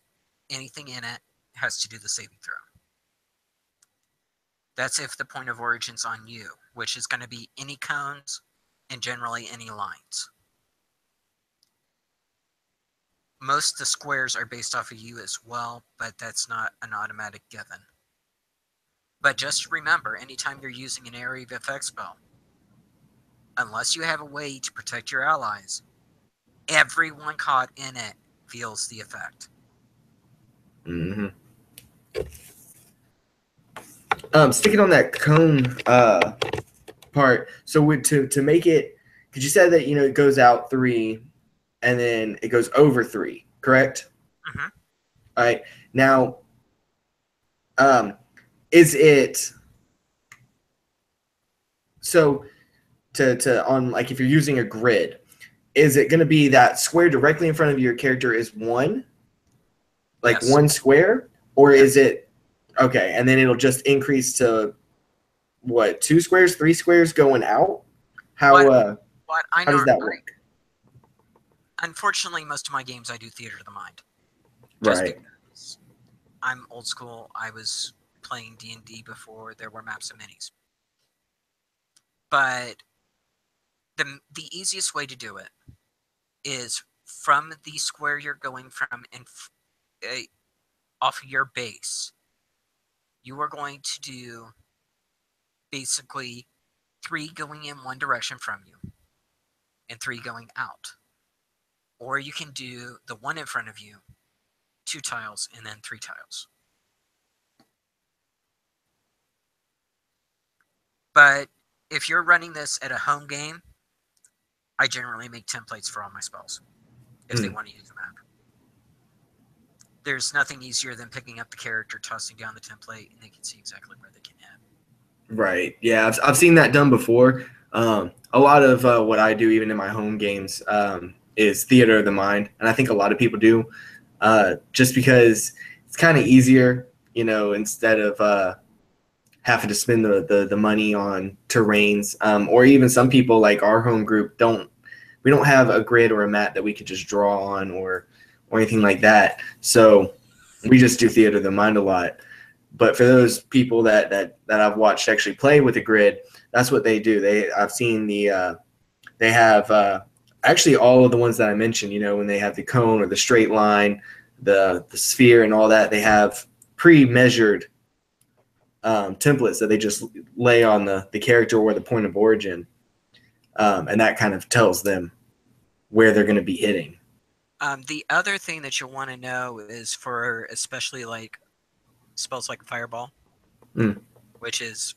Anything in it has to do the saving throw. That's if the point of origin's on you, which is going to be any cones and generally any lines. Most of the squares are based off of you as well, but that's not an automatic given. But just remember, anytime you're using an area of effect spell, unless you have a way to protect your allies, everyone caught in it feels the effect. Mm-hmm. Sticking on that cone part, so to make it, because you said that it goes out 3, and then it goes over 3, correct? Mm-hmm. All right. Now, is it so to on, like, if you're using a grid, is it going to be that square directly in front of your character is 1, like Yes. 1 square, or Yes. is it okay? And then it'll just increase to what, 2 squares, 3 squares going out? How does that work? Unfortunately, most of my games I do theater of the mind. just Right. because I'm old school. I was playing D&D before there were maps and minis. But the easiest way to do it is from the square you're going from and off your base. You are going to do basically 3 going in one direction from you and 3 going out. Or you can do the one in front of you, 2 tiles, and then 3 tiles. But if you're running this at a home game, I generally make templates for all my spells if they want to use a map. There's nothing easier than picking up the character, tossing down the template, and they can see exactly where they can hit. Right. Yeah, I've seen that done before. A lot of what I do, even in my home games, is theater of the mind, and I think a lot of people do, just because it's kind of easier, instead of having to spend the money on terrains, or even some people like our home group we don't have a grid or a map that we could just draw on or anything like that. So we just do theater of the mind a lot. But for those people that I've watched actually play with a grid, that's what they do. I've seen they have actually all of the ones that I mentioned. When they have the cone or the straight line, the sphere, and all that, they have pre-measured templates that they just lay on the character or the point of origin, and that kind of tells them where they're going to be hitting. The other thing that you'll want to know is for especially like spells like Fireball, which is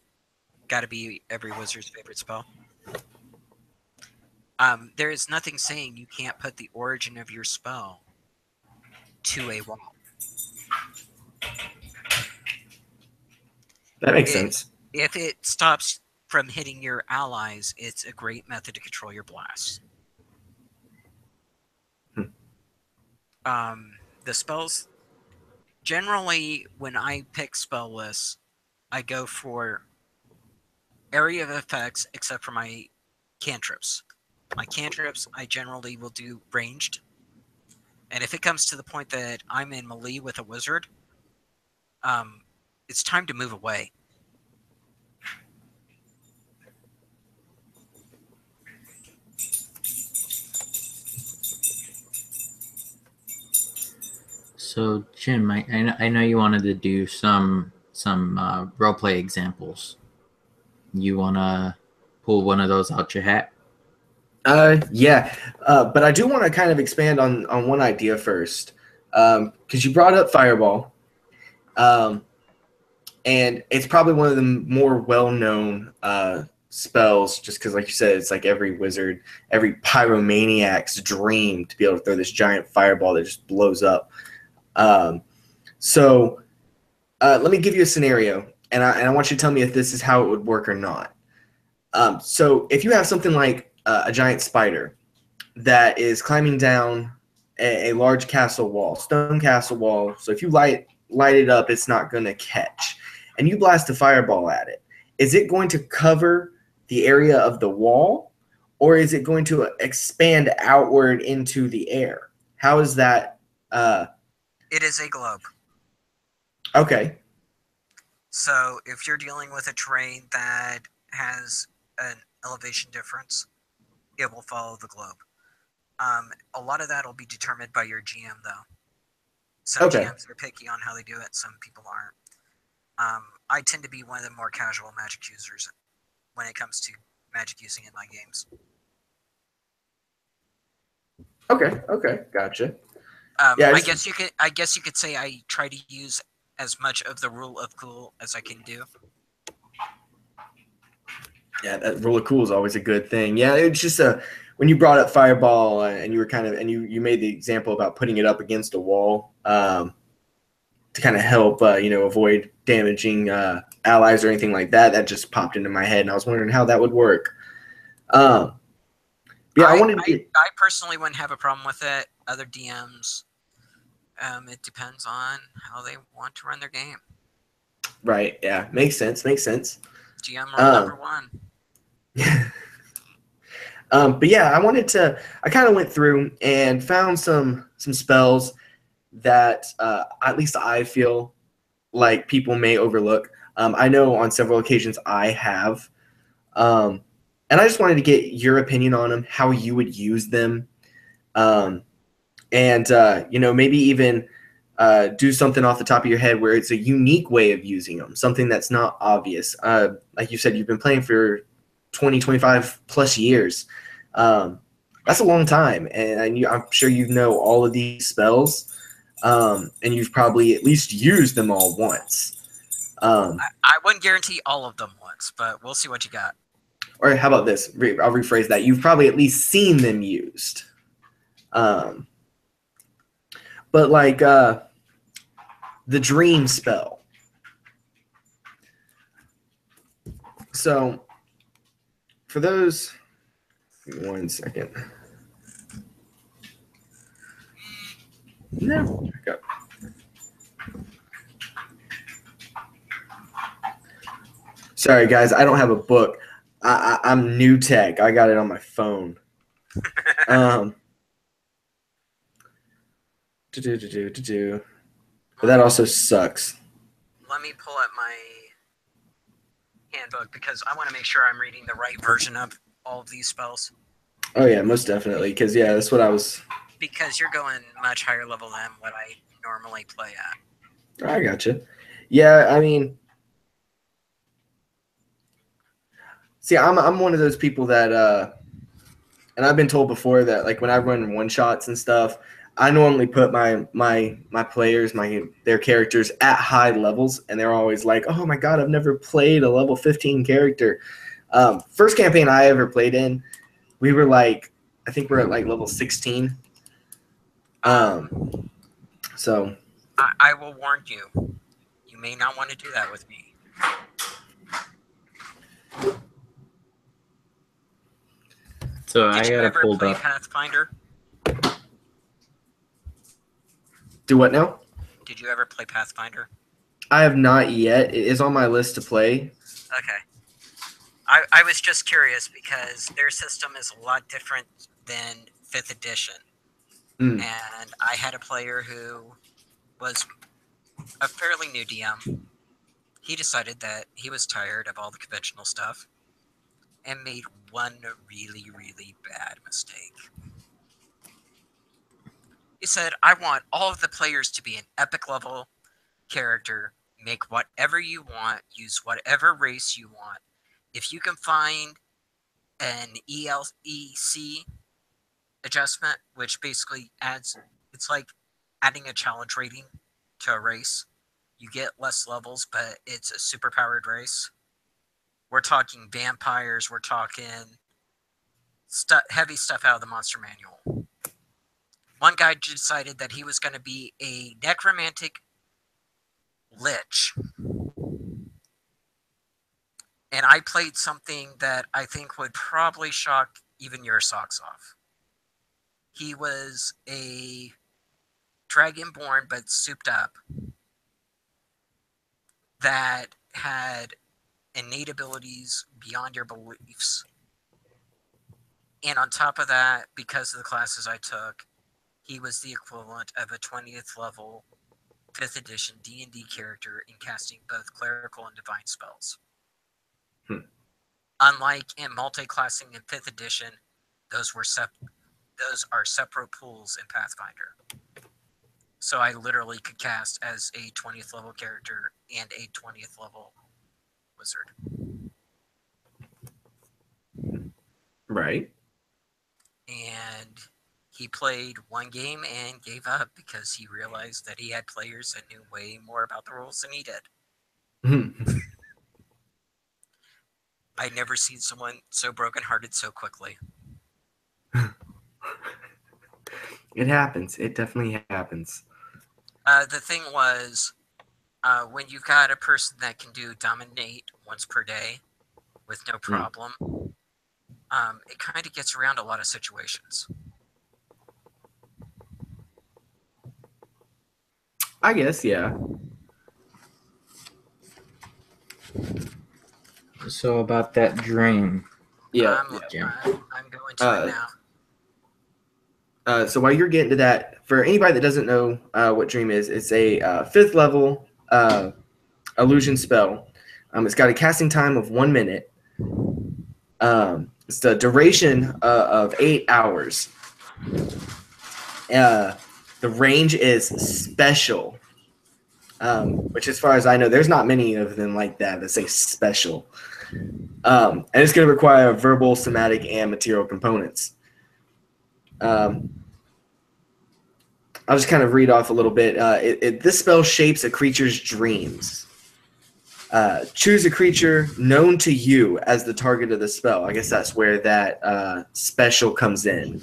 got to be every wizard's favorite spell. There is nothing saying you can't put the origin of your spell to a wall. That makes sense. If it stops from hitting your allies, it's a great method to control your blasts. The spells, generally, when I pick spell lists, I go for area of effects except for my cantrips. My cantrips, I generally will do ranged. And if it comes to the point that I'm in melee with a wizard, it's time to move away. So, Jim, I know you wanted to do some roleplay examples. You want to pull one of those out your hat? Yeah, but I do want to kind of expand on one idea first, because you brought up Fireball, and it's probably one of the more well-known spells, just because, like you said, it's like every wizard, every pyromaniac's dream to be able to throw this giant fireball that just blows up. So let me give you a scenario, and I want you to tell me if this is how it would work or not. So if you have something like a giant spider that is climbing down a large castle wall, stone castle wall, so if you light it up, it's not going to catch, and you blast a fireball at it, is it going to cover the area of the wall, or is it going to expand outward into the air? How is that? It is a globe. Okay. So if you're dealing with a terrain that has an elevation difference, it will follow the globe. A lot of that will be determined by your GM, though. Some GMs are picky on how they do it. Some people aren't. I tend to be one of the more casual Magic users when it comes to Magic using in my games. Okay, gotcha. Yeah, I guess you could say I try to use as much of the rule of cool as I can do. Yeah, that rule of cool is always a good thing. Yeah, it's just when you brought up Fireball and you were you made the example about putting it up against a wall to kind of help avoid damaging allies or anything like that. That just popped into my head, and I was wondering how that would work. Yeah, I personally wouldn't have a problem with it. Other DMs, it depends on how they want to run their game. Right. Yeah. Makes sense. GM rule number 1. But yeah, I kind of went through and found some spells that at least I feel like people may overlook. I know on several occasions I have. And I just wanted to get your opinion on them, how you would use them. And maybe even do something off the top of your head where it's a unique way of using them, something that's not obvious. Like you said, you've been playing for 20, 25 plus years. That's a long time, and I'm sure you know all of these spells, and you've probably at least used them all once. I wouldn't guarantee all of them once, but we'll see what you got. Or how about this? I'll rephrase that. You've probably at least seen them used. But like the dream spell. So for those, give me 1 second. No, back up. Sorry, guys, I don't have a book. I'm new tech. I got it on my phone. But that also sucks. Let me pull up my handbook because I want to make sure I'm reading the right version of all of these spells. Oh yeah, most definitely. Because yeah, that's what I was. Because you're going much higher level than what I normally play at. I gotcha. Yeah, I mean, see, I'm one of those people that, and I've been told before that like when I run one shots and stuff, I normally put my players, their characters at high levels, and they're always like, "Oh my god, I've never played a level 15 character." First campaign I ever played in, we were like, I think we're at like level 16. So I will warn you, you may not want to do that with me. So Did I you gotta ever pull play up. Pathfinder? do what now? Did you ever play Pathfinder? I have not yet. It is on my list to play. Okay. I was just curious because their system is a lot different than 5th edition. Mm. And I had a player who was a fairly new DM. He decided that he was tired of all the conventional stuff and made one really, really bad mistake. He said, I want all of the players to be an epic level character. Make whatever you want. Use whatever race you want. If you can find an ELEC adjustment, which basically adds, it's like adding a challenge rating to a race. You get less levels, but it's a super powered race. We're talking vampires. We're talking heavy stuff out of the monster manual. One guy decided that he was going to be a necromantic lich. And I played something that I think would probably shock even your socks off. He was a dragonborn, but souped up, that had innate abilities beyond your beliefs. And on top of that, because of the classes I took, he was the equivalent of a 20th level 5th edition D&D character in casting both clerical and divine spells. Unlike in multi-classing in 5th edition, those are separate pools in Pathfinder. So I literally could cast as a 20th level character and a 20th level wizard. Right. And he played one game and gave up because he realized that he had players that knew way more about the rules than he did. I'd never seen someone so brokenhearted so quickly. It happens. It definitely happens. The thing was, when you've got a person that can do dominate once per day with no problem, it kind of gets around a lot of situations. I guess, yeah. So about that dream. Yeah. I'm going to it now. So while you're getting to that, for anybody that doesn't know what Dream is, it's a 5th level illusion spell. It's got a casting time of 1 minute. It's the duration of 8 hours. The range is special, which, as far as I know, there's not many of them like that say special. And it's going to require verbal, somatic, and material components. I'll just kind of read off a little bit. This spell shapes a creature's dreams. Choose a creature known to you as the target of the spell. I guess that's where that special comes in.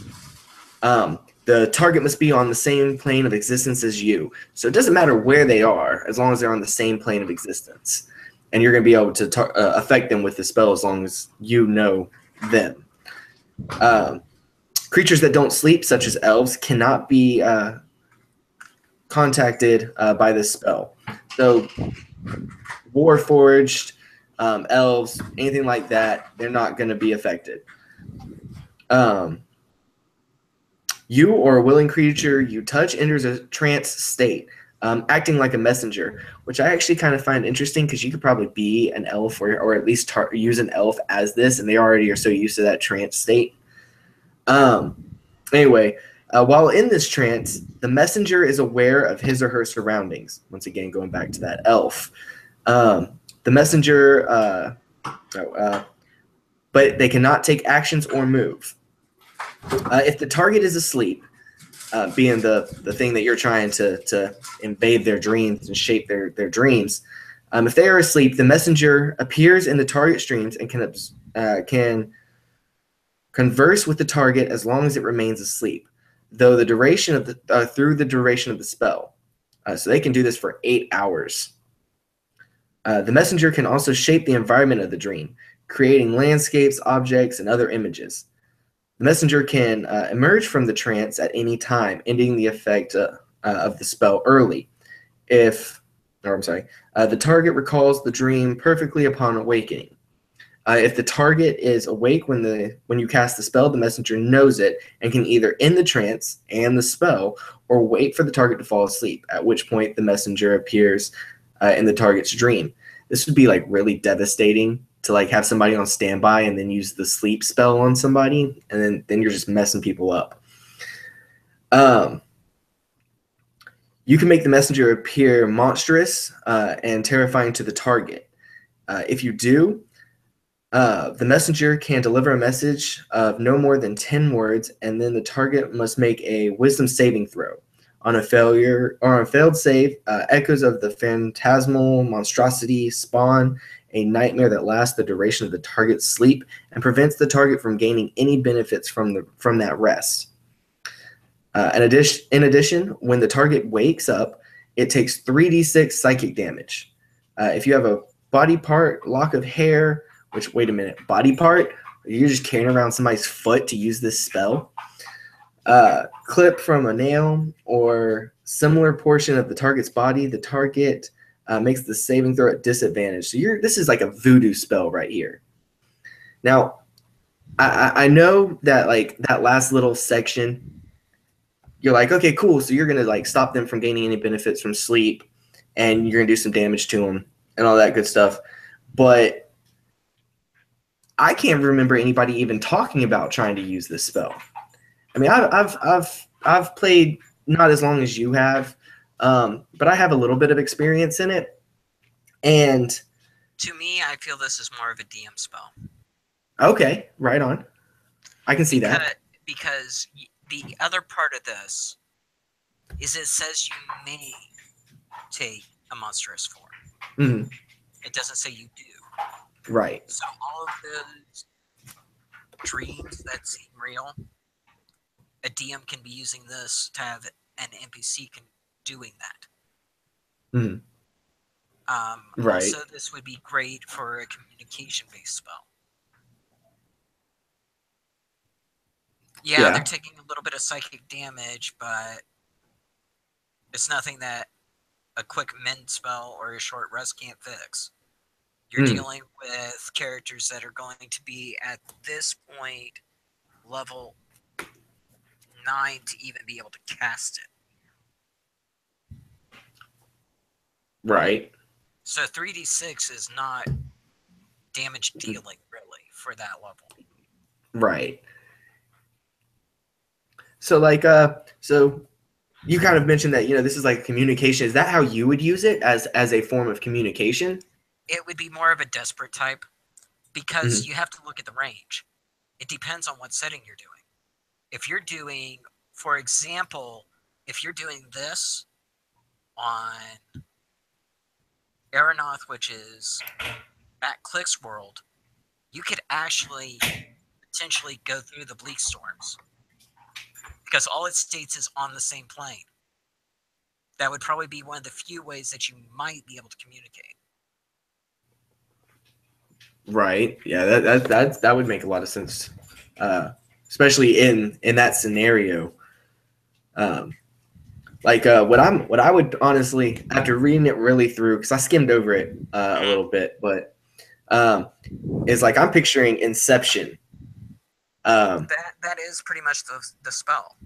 The target must be on the same plane of existence as you. So it doesn't matter where they are, as long as they're on the same plane of existence. And you're going to be able to affect them with the spell as long as you know them. Creatures that don't sleep, such as elves, cannot be contacted by this spell. So Warforged, elves, anything like that, they're not going to be affected. You or a willing creature you touch enters a trance state, acting like a messenger, which I actually kind of find interesting because you could probably be an elf or at least use an elf as this, and they already are so used to that trance state. Anyway, while in this trance, the messenger is aware of his or her surroundings. Once again, going back to that elf. The messenger, but they cannot take actions or move. If the target is asleep, being the thing that you're trying to invade their dreams and shape their dreams, if they are asleep, the messenger appears in the target's dreams and can converse with the target as long as it remains asleep, though the duration of through the duration of the spell. So they can do this for 8 hours. The messenger can also shape the environment of the dream, creating landscapes, objects, and other images. The messenger can emerge from the trance at any time, ending the effect of the spell early. The target recalls the dream perfectly upon awakening. If the target is awake when you cast the spell, the messenger knows it and can either end the trance and the spell or wait for the target to fall asleep, at which point the messenger appears in the target's dream. This would be like really devastating to like have somebody on standby and then use the sleep spell on somebody, and then you're just messing people up. You can make the messenger appear monstrous and terrifying to the target. If you do, the messenger can deliver a message of no more than 10 words, and then the target must make a wisdom saving throw. On a failed save, echoes of the phantasmal monstrosity spawn a nightmare that lasts the duration of the target's sleep and prevents the target from gaining any benefits from that rest. In addition, when the target wakes up, it takes 3d6 psychic damage. If you have a body part, lock of hair, wait a minute, body part? You're just carrying around somebody's foot to use this spell? Clip from a nail or similar portion of the target's body, the target makes the saving throw at disadvantage. So this is like a voodoo spell right here. Now, I know that like that last little section, you're like, okay, cool. So you're gonna like stop them from gaining any benefits from sleep, and you're gonna do some damage to them and all that good stuff. But I can't remember anybody even talking about trying to use this spell. I mean, I've played not as long as you have, but I have a little bit of experience in it. And to me, I feel this is more of a DM spell. Okay, right on. I can see that. Because the other part of this is it says you may take a monstrous form. Mm-hmm. It doesn't say you do. Right. So all of those dreams that seem real, a DM can be using this to have an NPC doing that. Mm-hmm. Right. Also, this would be great for a communication-based spell. Yeah, they're taking a little bit of psychic damage, but it's nothing that a quick mend spell or a short rest can't fix. You're dealing with characters that are going to be at this point level 9 to even be able to cast it. Right. So 3d6 is not damage dealing really for that level. Right. So like so you kind of mentioned that, this is like communication. Is that how you would use it as a form of communication? It would be more of a desperate type because Mhm. you have to look at the range. It depends on what setting you're doing. If you're doing, for example, if you're doing this on Aeronaut, which is at Click's world, you could actually potentially go through the bleak storms because all it states is on the same plane. That would probably be one of the few ways that you might be able to communicate. Right. Yeah, that would make a lot of sense. Especially in that scenario. What I would honestly, after reading it really through, because I skimmed over it a little bit, but is like I'm picturing Inception. That is pretty much the spell.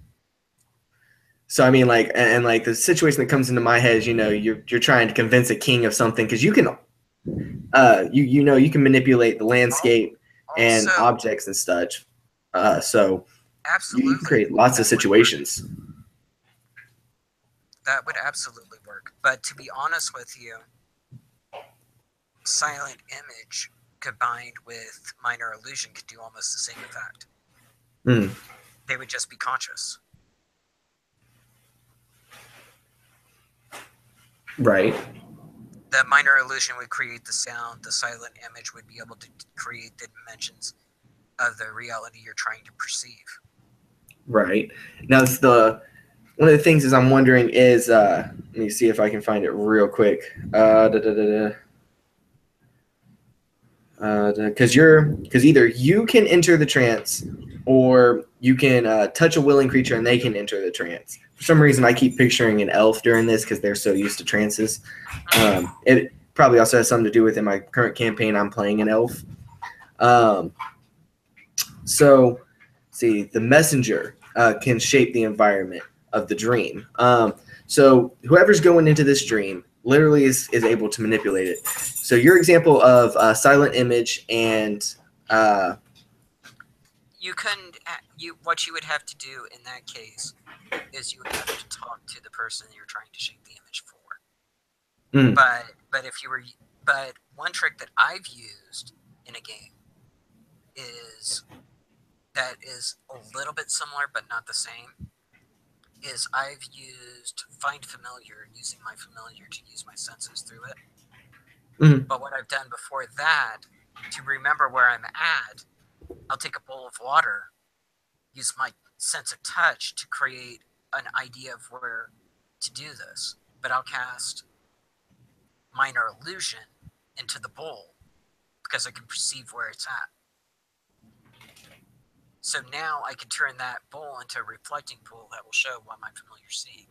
So I mean, like, and like the situation that comes into my head is, you're trying to convince a king of something because you can, you can manipulate the landscape and Also, objects and such. So you absolutely, create lots of that would work. situations. That would absolutely work. But to be honest with you, silent image combined with minor illusion could do almost the same effect. Mm. They would just be conscious. Right. The minor illusion would create the sound. The silent image would be able to create the dimensions of the reality you're trying to perceive. Right. Now, one of the things is I'm wondering is, let me see if I can find it real quick. Because either you can enter the trance or you can touch a willing creature and they can enter the trance. For some reason, I keep picturing an elf during this because they're so used to trances. It probably also has something to do with in my current campaign, I'm playing an elf. So, see, the messenger can shape the environment of the dream. So whoever's going into this dream literally is able to manipulate it. So your example of silent image and What you would have to do in that case is you would have to talk to the person you're trying to shape the image for. mm, But one trick that I've used in a game is that is a little bit similar but not the same. Is I've used Find Familiar, using my familiar to use my senses through it. mm, But what I've done before that, to remember where I'm at, I'll take a bowl of water, use my sense of touch to create an idea of where to do this. But I'll cast Minor Illusion into the bowl because I can perceive where it's at. So now I can turn that bowl into a reflecting pool that will show what my familiar's seeing.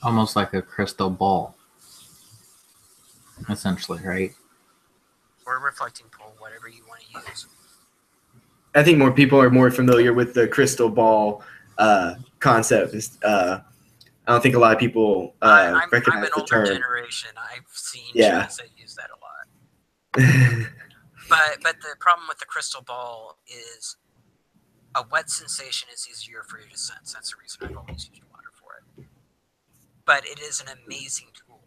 Almost like a crystal ball, essentially, right? Or a reflecting pool, whatever you want to use. I think more people are more familiar with the crystal ball concept. I don't think a lot of people I'm recognize an the older term. generation. I've seen Yeah. shows that use that a lot. But the problem with the crystal ball is a wet sensation is easier for you to sense. That's the reason I've always used water for it. But it is an amazing tool.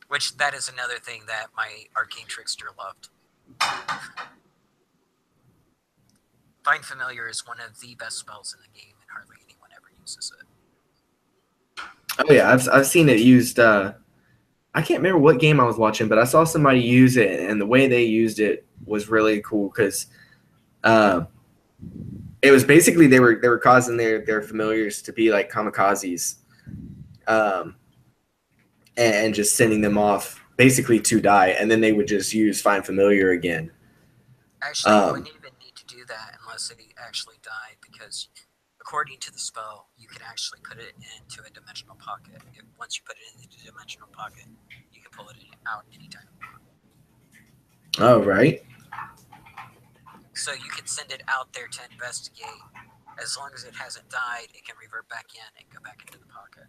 Which that is another thing that my arcane trickster loved. Find Familiar is one of the best spells in the game, and hardly anyone ever uses it. Oh yeah, I've seen it used. I can't remember what game I was watching, but I saw somebody use it, and the way they used it was really cool because it was basically they were causing their familiars to be like kamikazes, um, and just sending them off basically to die, and then they would just use find familiar again. Actually, you wouldn't even need to do that unless they actually died, because according to the spell, you can actually put it into a dimensional pocket. Once you put it into the dimensional pocket, you can pull it out anytime you want. Oh right. So you can send it out there to investigate As long as it hasn't died, it can revert back in and go back into the pocket.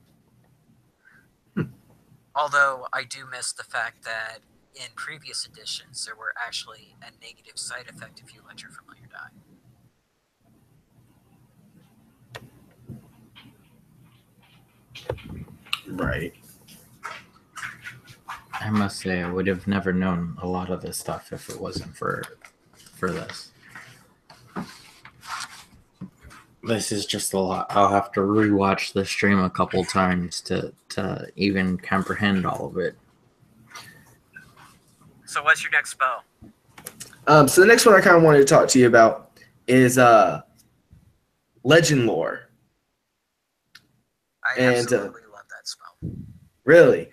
Although I do miss the fact that in previous editions there were actually a negative side effect if you let your familiar die. Right. I must say, I would have never known a lot of this stuff if it wasn't for this. This is just a lot. I'll have to rewatch the stream a couple times to even comprehend all of it. So what's your next spell? So the next one I kind of wanted to talk to you about is legend lore. I absolutely love that spell. Really?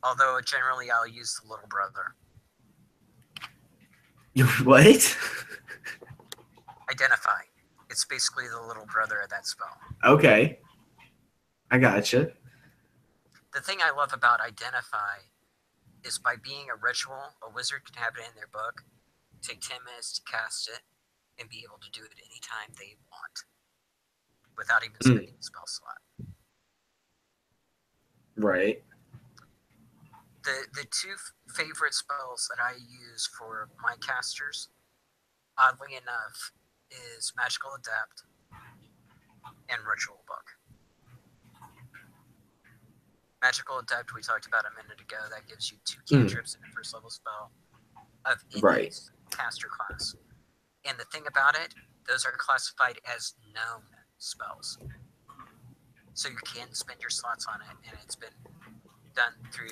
Although generally I'll use the little brother. What? Identify. It's basically the little brother of that spell. Okay. I gotcha. The thing I love about Identify is by being a ritual, a wizard can have it in their book, take 10 minutes to cast it, and be able to do it anytime they want without even spending a spell slot. Right. The two favorite spells that I use for my casters, oddly enough, is Magical Adept and Ritual Book. Magical Adept we talked about a minute ago. That gives you 2 cantrips in a first level spell of any caster class. And the thing about it, those are classified as known spells. So you can spend your slots on it, and it's been done through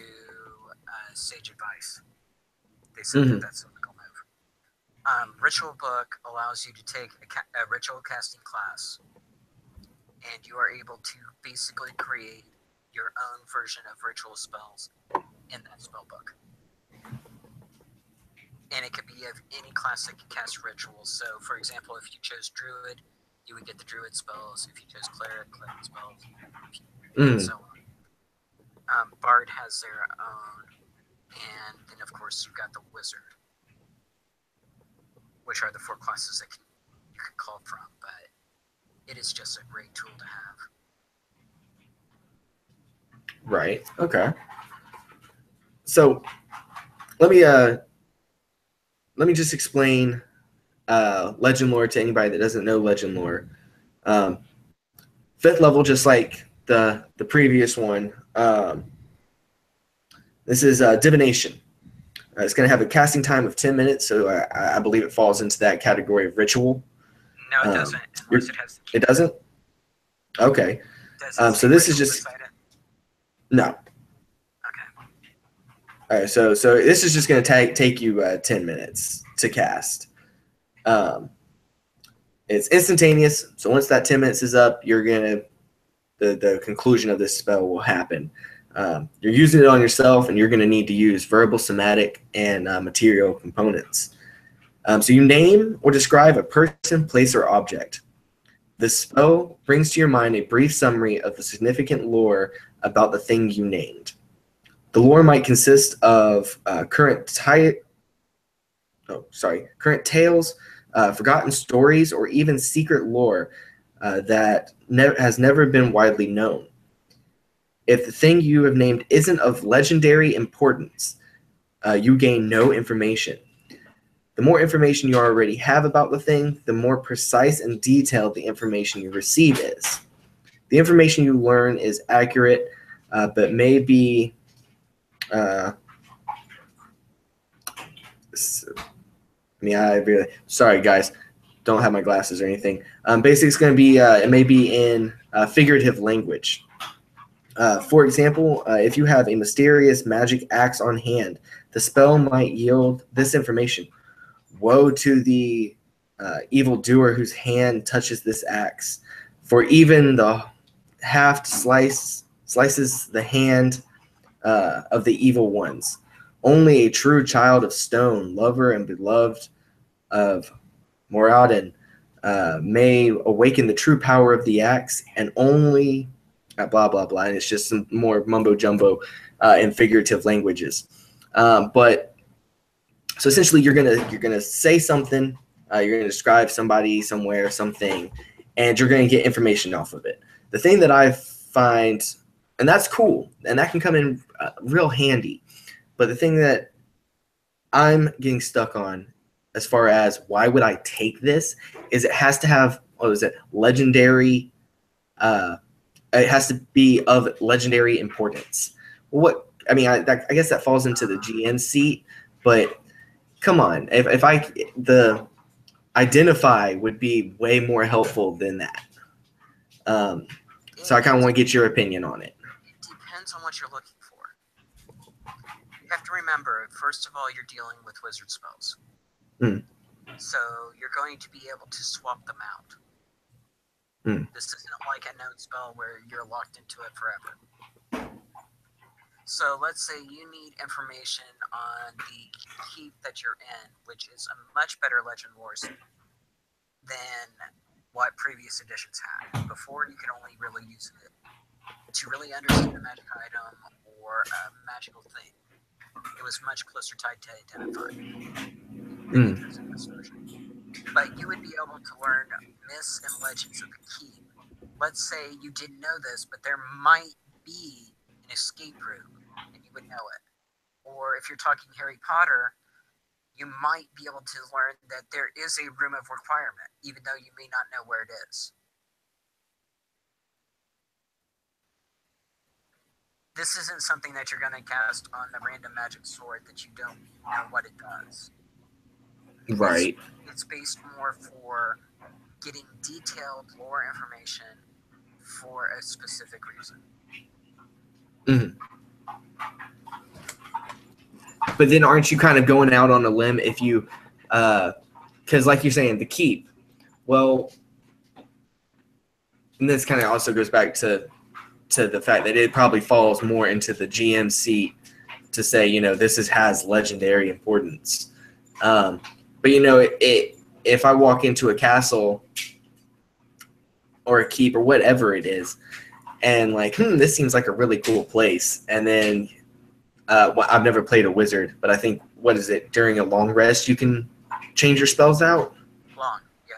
sage advice. They said that that's a legal move. Ritual Book allows you to take a ritual casting class, and you are able to basically create your own version of ritual spells in that spell book. And it could be of any class that can cast rituals. So, for example, if you chose Druid, you would get the Druid spells. If you chose Cleric, Cleric spells, and so on. Bard has their own. And then, of course, you've got the Wizard, which are the 4 classes that you can call from. But it is just a great tool to have. Right. Okay. So let me just explain legend lore to anybody that doesn't know legend lore. 5th level, just like the previous one. This is divination. It's going to have a casting time of 10 minutes, so I believe it falls into that category of ritual. No, it doesn't. Unless it has the It doesn't? Okay. So this is just... No. Okay. All right, so this is just going to take you 10 minutes to cast. It's instantaneous, so once that 10 minutes is up, you're going to... The conclusion of this spell will happen. You're using it on yourself, and you're going to need to use verbal, somatic, and material components. So you name or describe a person, place, or object. The spell brings to your mind a brief summary of the significant lore about the thing you named. The lore might consist of current tales, forgotten stories, or even secret lore that has never been widely known. If the thing you have named isn't of legendary importance, you gain no information. The more information you already have about the thing, the more precise and detailed the information you receive is. The information you learn is accurate, but may be... sorry, guys. Don't have my glasses or anything. Basically, it's going to be... it may be in figurative language. For example, if you have a mysterious magic axe on hand, the spell might yield this information. Woe to the evildoer whose hand touches this axe, for even the haft slices the hand of the evil ones. Only a true child of stone, lover and beloved of Moradin, may awaken the true power of the axe, and only blah blah blah. And it's just some more mumbo jumbo in figurative languages. But so essentially, you're gonna say something You're going to describe somebody, somewhere, something, and you're going to get information off of it. The thing that I find, and that's cool, and that can come in real handy. But the thing that I'm getting stuck on, as far as why would I take this, is it has to have, what is it, legendary. It has to be of legendary importance. What I mean, I guess that falls into the GM seat, but come on, if I the identify would be way more helpful than that. So I kind of want to get your opinion on it. It depends on what you're looking for. You have to remember, first of all, you're dealing with wizard spells. Mm. So you're going to be able to swap them out. This isn't like a node spell where you're locked into it forever. So let's say you need information on the keep that you're in, which is a much better legend lore than what previous editions had. Before, you could only really use it to really understand a magic item or a magical thing. It was much closer tied to identifying than it is in this version. But you would be able to learn myths and legends of the keep. Let's say you didn't know this, but there might be an escape route, and you would know it. Or if you're talking Harry Potter, you might be able to learn that there is a room of requirement, even though you may not know where it is. This isn't something that you're going to cast on the random magic sword that you don't know what it does. Right. It's based more for getting detailed lore information for a specific reason. But then aren't you kind of going out on a limb if you, because like you're saying, the keep, well, and this kind of also goes back to the fact that it probably falls more into the GM seat to say, this has legendary importance. But if I walk into a castle or a keep or whatever it is, and like, this seems like a really cool place, and then I've never played a wizard, but I think, what is it, during a long rest you can change your spells out? Long, yeah.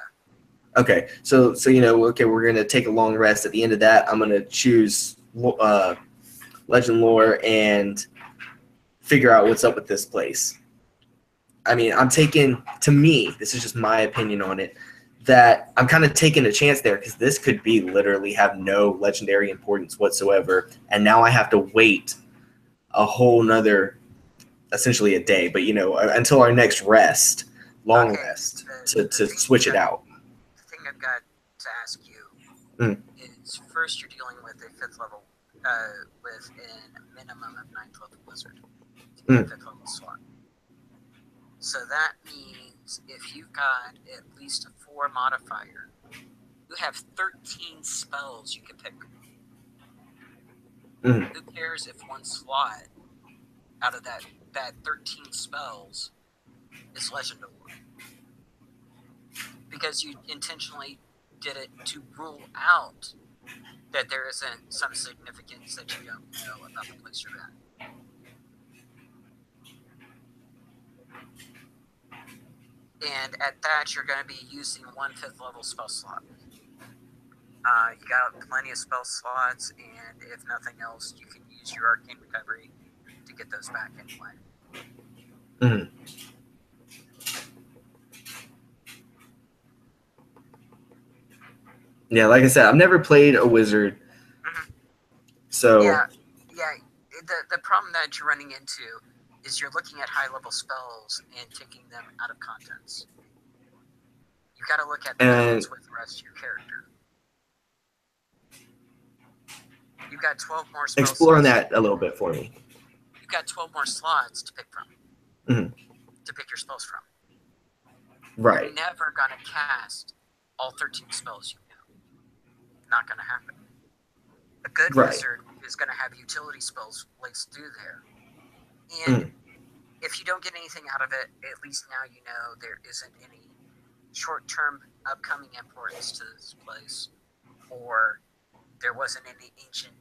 Okay, so okay, we're gonna take a long rest. At the end of that, I'm gonna choose legend lore and figure out what's up with this place. I mean, to me, this is just my opinion on it, that I'm kind of taking a chance there, because this could be literally have no legendary importance whatsoever, and now I have to wait a whole nother, essentially a day, but until our next rest, rest, to switch it out. The thing I've got to ask you is, first, you're dealing with a 5th level, with a minimum of 9th level wizard to get a 5th level slot. So that means if you've got at least a 4 modifier, you have 13 spells you can pick. Who cares if one slot out of that 13 spells is legendary? Because you intentionally did it to rule out that there isn't some significance that you don't know about the place you're at. And at that, you're going to be using 1 5th level spell slot. You got plenty of spell slots, and if nothing else, you can use your arcane recovery to get those back anyway. Yeah, like I said, I've never played a wizard, so yeah. The problem that you're running into is you're looking at high level spells and taking them out of context. You got to look at the balance with the rest of your character. You've got 12 more spells. Explore on that a little bit for me. You've got 12 more slots to pick from. To pick your spells from. Right. You're never going to cast all 13 spells you know. Not going to happen. A good wizard is going to have utility spells placed through there. And if you don't get anything out of it, at least now you know there isn't any short-term upcoming importance to this place, or there wasn't any ancient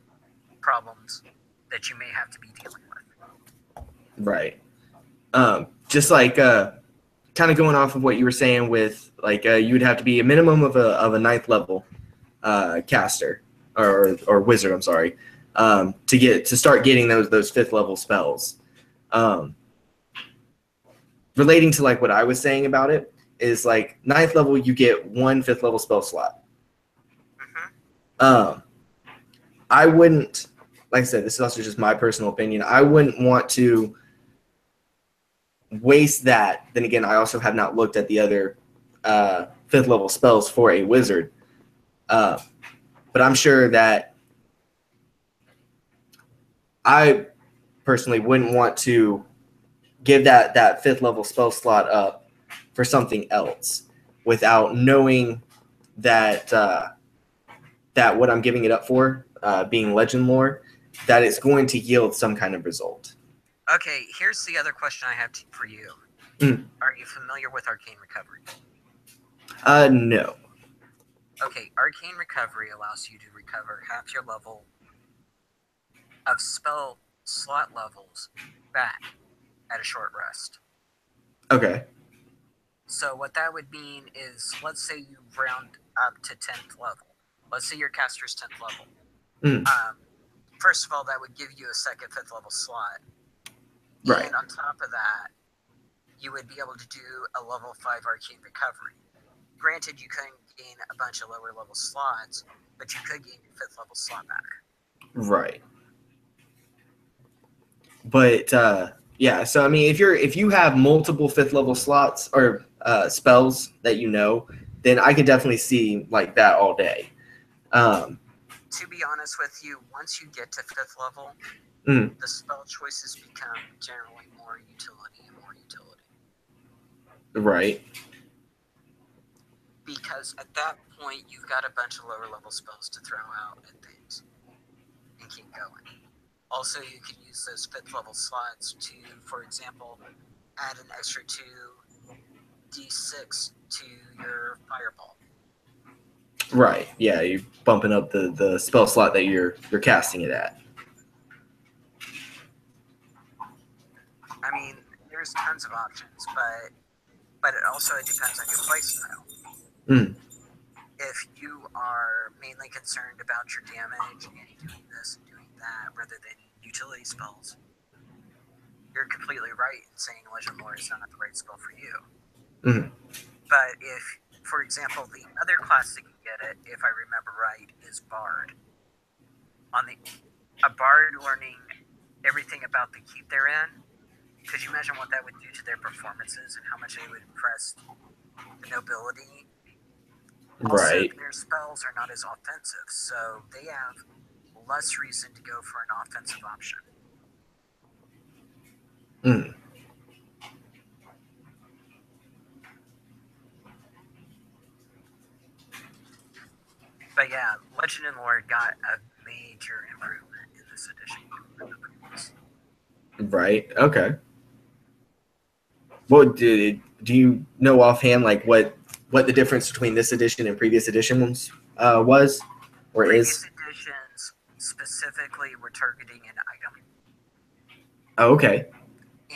problems that you may have to be dealing with. Right. Just like kind of going off of what you were saying with like you would have to be a minimum of a ninth level caster or wizard. I'm sorry, to start getting those fifth level spells. Relating to like what I was saying about it is like ninth level you get one fifth level spell slot. I wouldn't, like I said, this is also just my personal opinion. I wouldn't want to waste that. Then again, I also have not looked at the other fifth level spells for a wizard. But I'm sure that I personally wouldn't want to give that fifth level spell slot up for something else without knowing that that what I'm giving it up for, being legend lore, that it's going to yield some kind of result. Okay, here's the other question I have for you. Are you familiar with Arcane Recovery? No. Okay, Arcane Recovery allows you to recover half your level of spell slot levels back at a short rest. Okay. So what that would mean is, let's say you round up to 10th level. Let's say your caster's 10th level. First of all, that would give you a second 5th level slot. Right. And on top of that, you would be able to do a level 5 Arcane Recovery. Granted, you couldn't gain a bunch of lower level slots, but you could gain your 5th level slot back. Right. But yeah, so I mean, if you have multiple 5th level slots or spells that you know, then I could definitely see like that all day. To be honest with you, once you get to 5th level, the spell choices become generally more utility and more utility. Right. Because at that point, you've got a bunch of lower level spells to throw out at things and keep going. Also, you could use those 5th level slots to, for example, add an extra 2d6 to your fireball. Right. Yeah, you're bumping up the spell slot that you're casting it at. I mean, there's tons of options, but it also depends on your playstyle. If you are mainly concerned about your damage and doing this and doing that rather than utility spells, you're completely right in saying Legend Lore is not the right spell for you. But if, for example, the other class that can get it, if I remember right, is Bard. A Bard learning everything about the keep they're in, could you imagine what that would do to their performances and how much they would impress the nobility? Also, their spells are not as offensive, so they have less reason to go for an offensive option. But yeah, Legend and Lore got a major improvement in this edition over the previous. Right. Okay. Well, do you know offhand like what the difference between this edition and previous editions was or previous is? editions specifically were targeting an item. Oh, okay.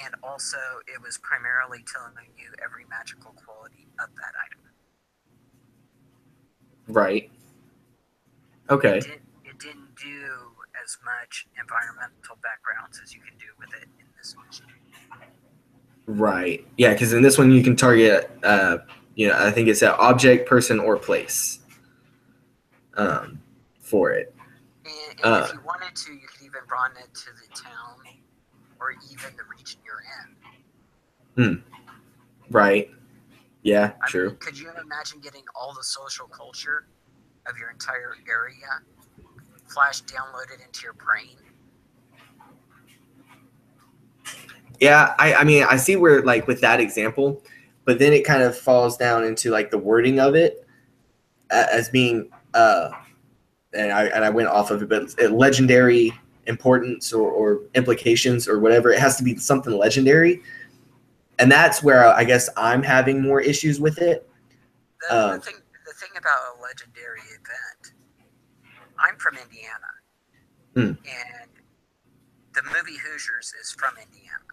And also, it was primarily telling you every magical quality of that item. Right. Okay. It didn't do as much environmental backgrounds as you can do with it in this edition. Right. Yeah, because in this one you can target, I think it's an object, person, or place for it. And if you wanted to, you could even broaden it to the town or even the region you're in. Right. Yeah, I true. mean, could you imagine getting all the social culture of your entire area flash downloaded into your brain? Yeah, I mean, I see where, like, with that example, but then it kind of falls down into, like, the wording of it as being, and I went off of it, but legendary importance or implications or whatever. It has to be something legendary. And that's where I guess I'm having more issues with it. The thing about a legendary event, I'm from Indiana. And the movie Hoosiers is from Indiana.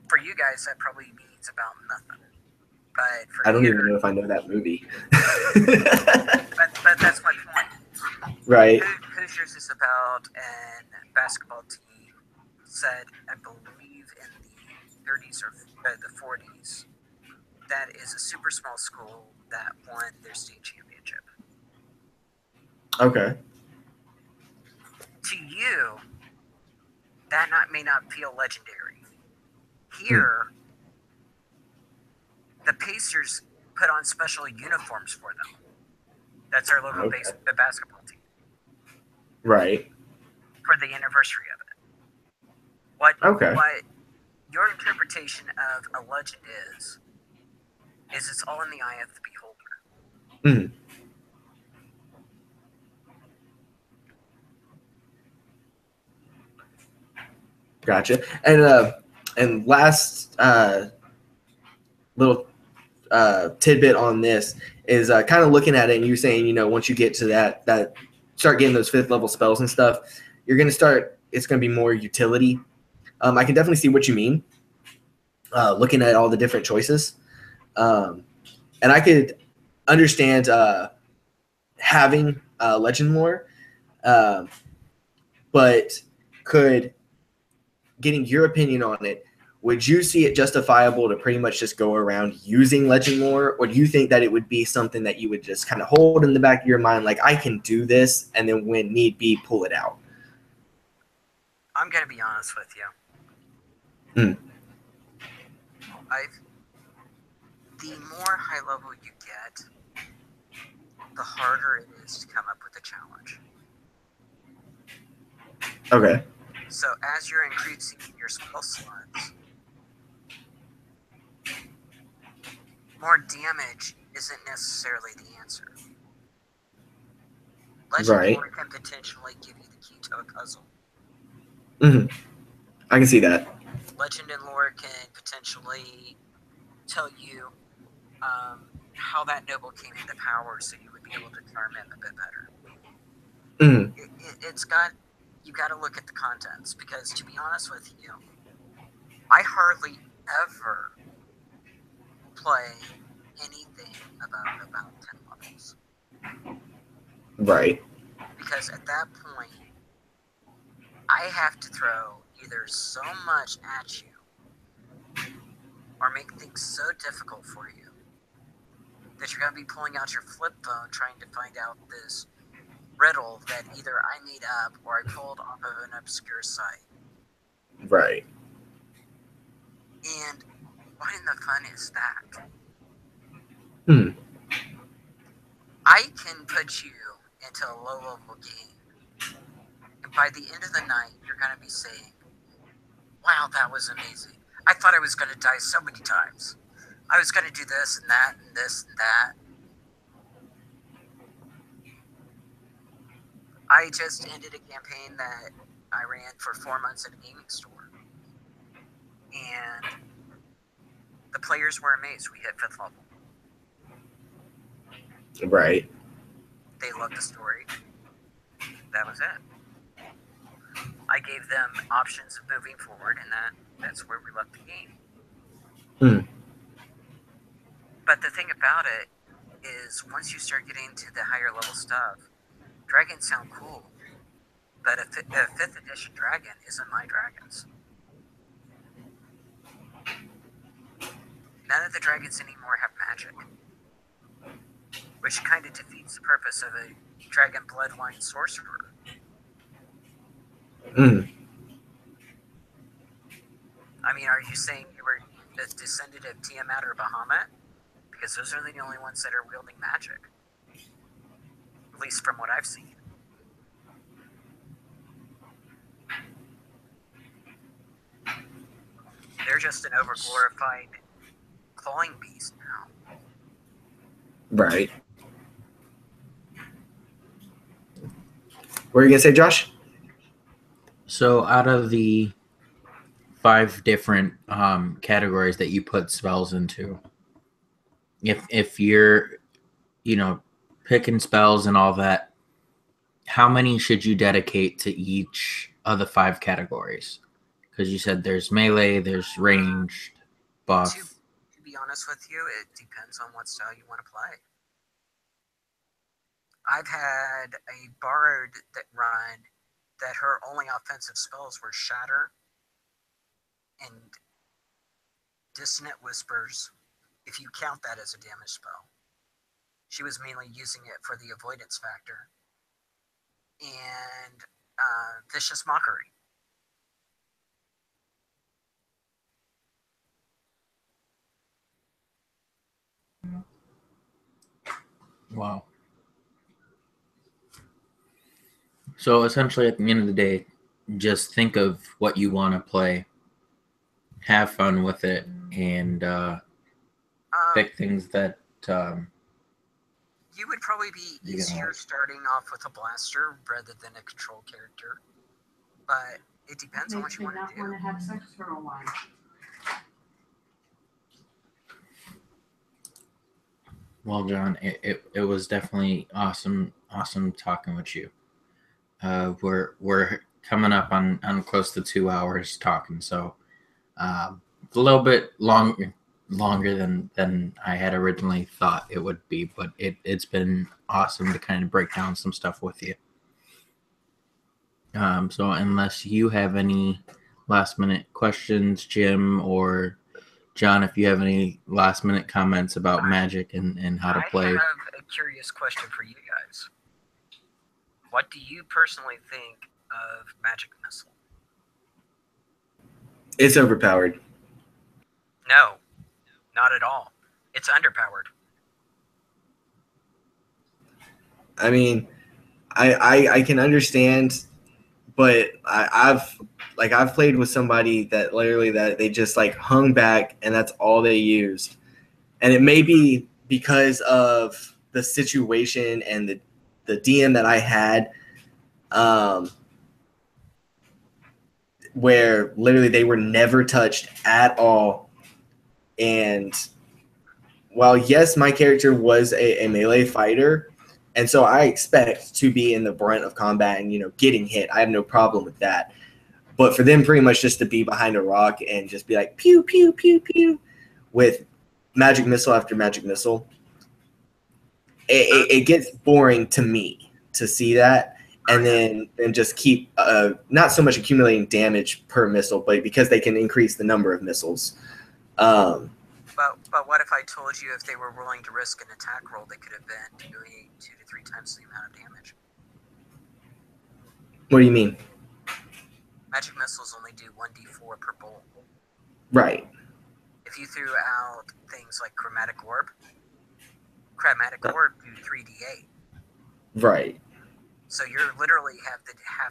For you guys, that probably means means about nothing. But for I don't here, even know if I know that movie. but that's my point. Right. Hoosiers is about a basketball team set, I believe, in the 30s or the 40s. That is a super small school that won their state championship. Okay. To you, that may not feel legendary. Here, the Pacers put on special uniforms for them. That's our local the basketball team. Right. For the anniversary of it. What your interpretation of a legend is it's all in the eye of the beholder. Mm. Gotcha. And last little tidbit on this is kind of looking at it, and you saying, you know, once you get to that start getting those 5th level spells and stuff, you're going to start, it's going to be more utility. I can definitely see what you mean, looking at all the different choices. And I could understand having legend lore, but could getting your opinion on it, would you see it justifiable to pretty much just go around using legend lore, or do you think that it would be something that you would just kind of hold in the back of your mind, like, I can do this, and then when need be, pull it out? I'm going to be honest with you. The more high level you get, the harder it is to come up with a challenge. Okay. So as you're increasing your spell slots, more damage isn't necessarily the answer. Legend lore can potentially give you the key to a puzzle. I can see that. Legend and lore can potentially tell you how that noble came into power, so you would be able to charm him a bit better. You got to look at the contents, because to be honest with you, I hardly ever play anything about 10 levels. Right. Because at that point, I have to throw either so much at you or make things so difficult for you that you're going to be pulling out your flip phone trying to find out this riddle that either I made up or I pulled off of an obscure site. Right. And what in the fun is that? I can put you into a low-level game, and by the end of the night, you're going to be saying, wow, that was amazing. I thought I was going to die so many times. I was going to do this and that and this and that. I just ended a campaign that I ran for 4 months at a gaming store. And the players were amazed. We hit 5th level. Right. They loved the story. That was it. I gave them options of moving forward, and that's where we left the game. But the thing about it is, once you start getting to the higher level stuff, dragons sound cool, but a 5th edition dragon isn't my dragons. None of the dragons anymore have magic, which kind of defeats the purpose of a dragon bloodline sorcerer. I mean, are you saying you were a descendant of Tiamat or Bahamut? Because those are the only ones that are wielding magic. At least from what I've seen. They're just an overglorified clawing beast now. Right. What are you going to say, Josh? So out of the 5 different categories that you put spells into, if you're, you know, picking spells and all that, how many should you dedicate to each of the 5 categories? Because you said there's melee, there's ranged, buff. be honest with you, it depends on what style you want to play. I've had a bard that run that her only offensive spells were Shatter and Dissonant Whispers, if you count that as a damage spell. She was mainly using it for the avoidance factor. And Vicious Mockery. Wow. So essentially, at the end of the day, just think of what you want to play, have fun with it, and pick things that you would probably be easier starting off with a blaster rather than a control character, but it depends on what you want to do. Want to have sex for a while. Well, John, it was definitely awesome talking with you. We're coming up on close to 2 hours talking, so a little bit longer than I had originally thought it would be, but it's been awesome to kind of break down some stuff with you. So unless you have any last minute questions, Jim or John, if you have any last minute comments about Magic and how to play. I have a curious question for you guys. What do you personally think of Magic Missile? It's overpowered. No, not at all. It's underpowered. I mean, I can understand, but I've played with somebody that literally that they just like hung back and that's all they used, and it may be because of the situation and the DM that I had, where literally they were never touched at all, and while yes, my character was a melee fighter. And so I expect to be in the brunt of combat and, getting hit. I have no problem with that. But for them pretty much just to be behind a rock and just be like, pew, pew, pew, pew, with magic missile after magic missile, it gets boring to me to see that. And then just keep not so much accumulating damage per missile, but because they can increase the number of missiles. But what if I told you if they were willing to risk an attack roll, they could have been doing 2 to 3 times the amount of damage? What do you mean? Magic missiles only do 1d4 per bolt. Right. If you threw out things like Chromatic Orb do 3d8. Right. So you're literally half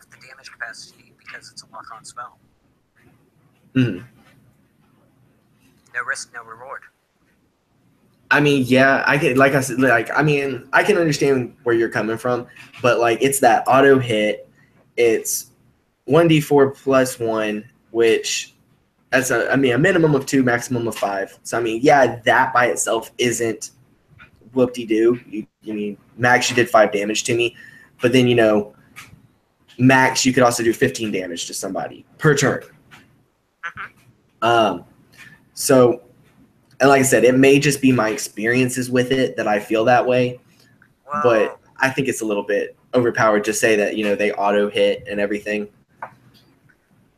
the damage capacity because it's a lock-on spell. Mm-hmm. No risk, no reward. I mean, yeah, I can, like I said, I can understand where you're coming from, but it's that auto hit. It's 1d4 plus 1, which that's a minimum of 2, maximum of 5. So yeah, that by itself isn't whoop-de-doo. You mean max, you did 5 damage to me, but then max, you could also do 15 damage to somebody per turn. Mm-hmm. So. And like I said, it may just be my experiences with it that I feel that way. Well, but I think it's a little bit overpowered to say that, they auto hit and everything.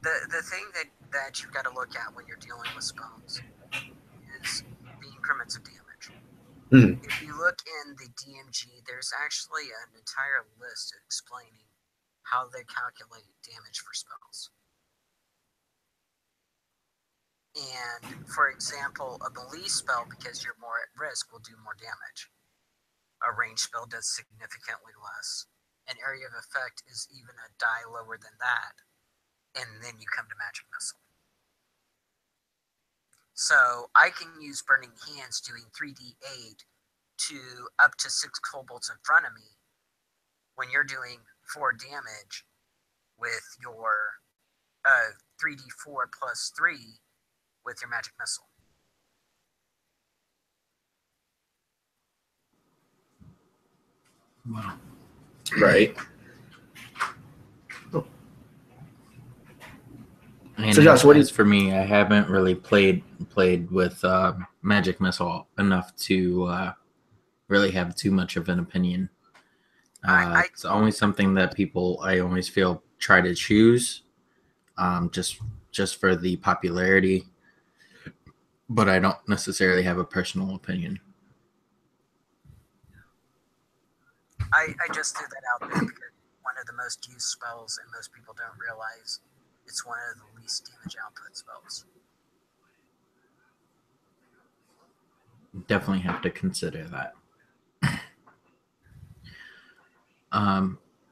The thing that you've got to look at when you're dealing with spells is the increments of damage. Mm-hmm. If you look in the DMG, there's actually an entire list explaining how they calculate damage for spells. And, for example, a melee spell, because you're more at risk, will do more damage. A ranged spell does significantly less. An area of effect is even a die lower than that. And then you come to Magic Missile. So I can use Burning Hands doing 3d8 to up to 6 kobolds in front of me when you're doing 4 damage with your 3d4 plus 3 with your Magic Missile. Wow. Right. And So, Josh, what do as for me, I haven't really played with Magic Missile enough to really have too much of an opinion. It's always something that people I always feel try to choose, just for the popularity, but I don't necessarily have a personal opinion. I just threw that out there because one of the most used spells, and most people don't realize it's one of the least damage output spells. Definitely have to consider that.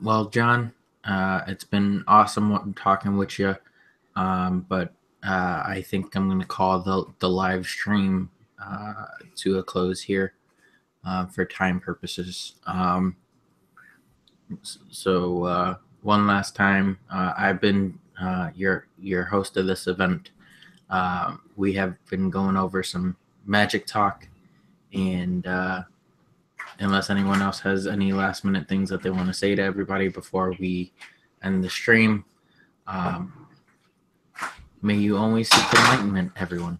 Well, John, it's been awesome talking with you, but I think I'm going to call the live stream to a close here for time purposes. So one last time, I've been your host of this event. We have been going over some magic talk, and unless anyone else has any last minute things that they want to say to everybody before we end the stream, may you always seek enlightenment, everyone.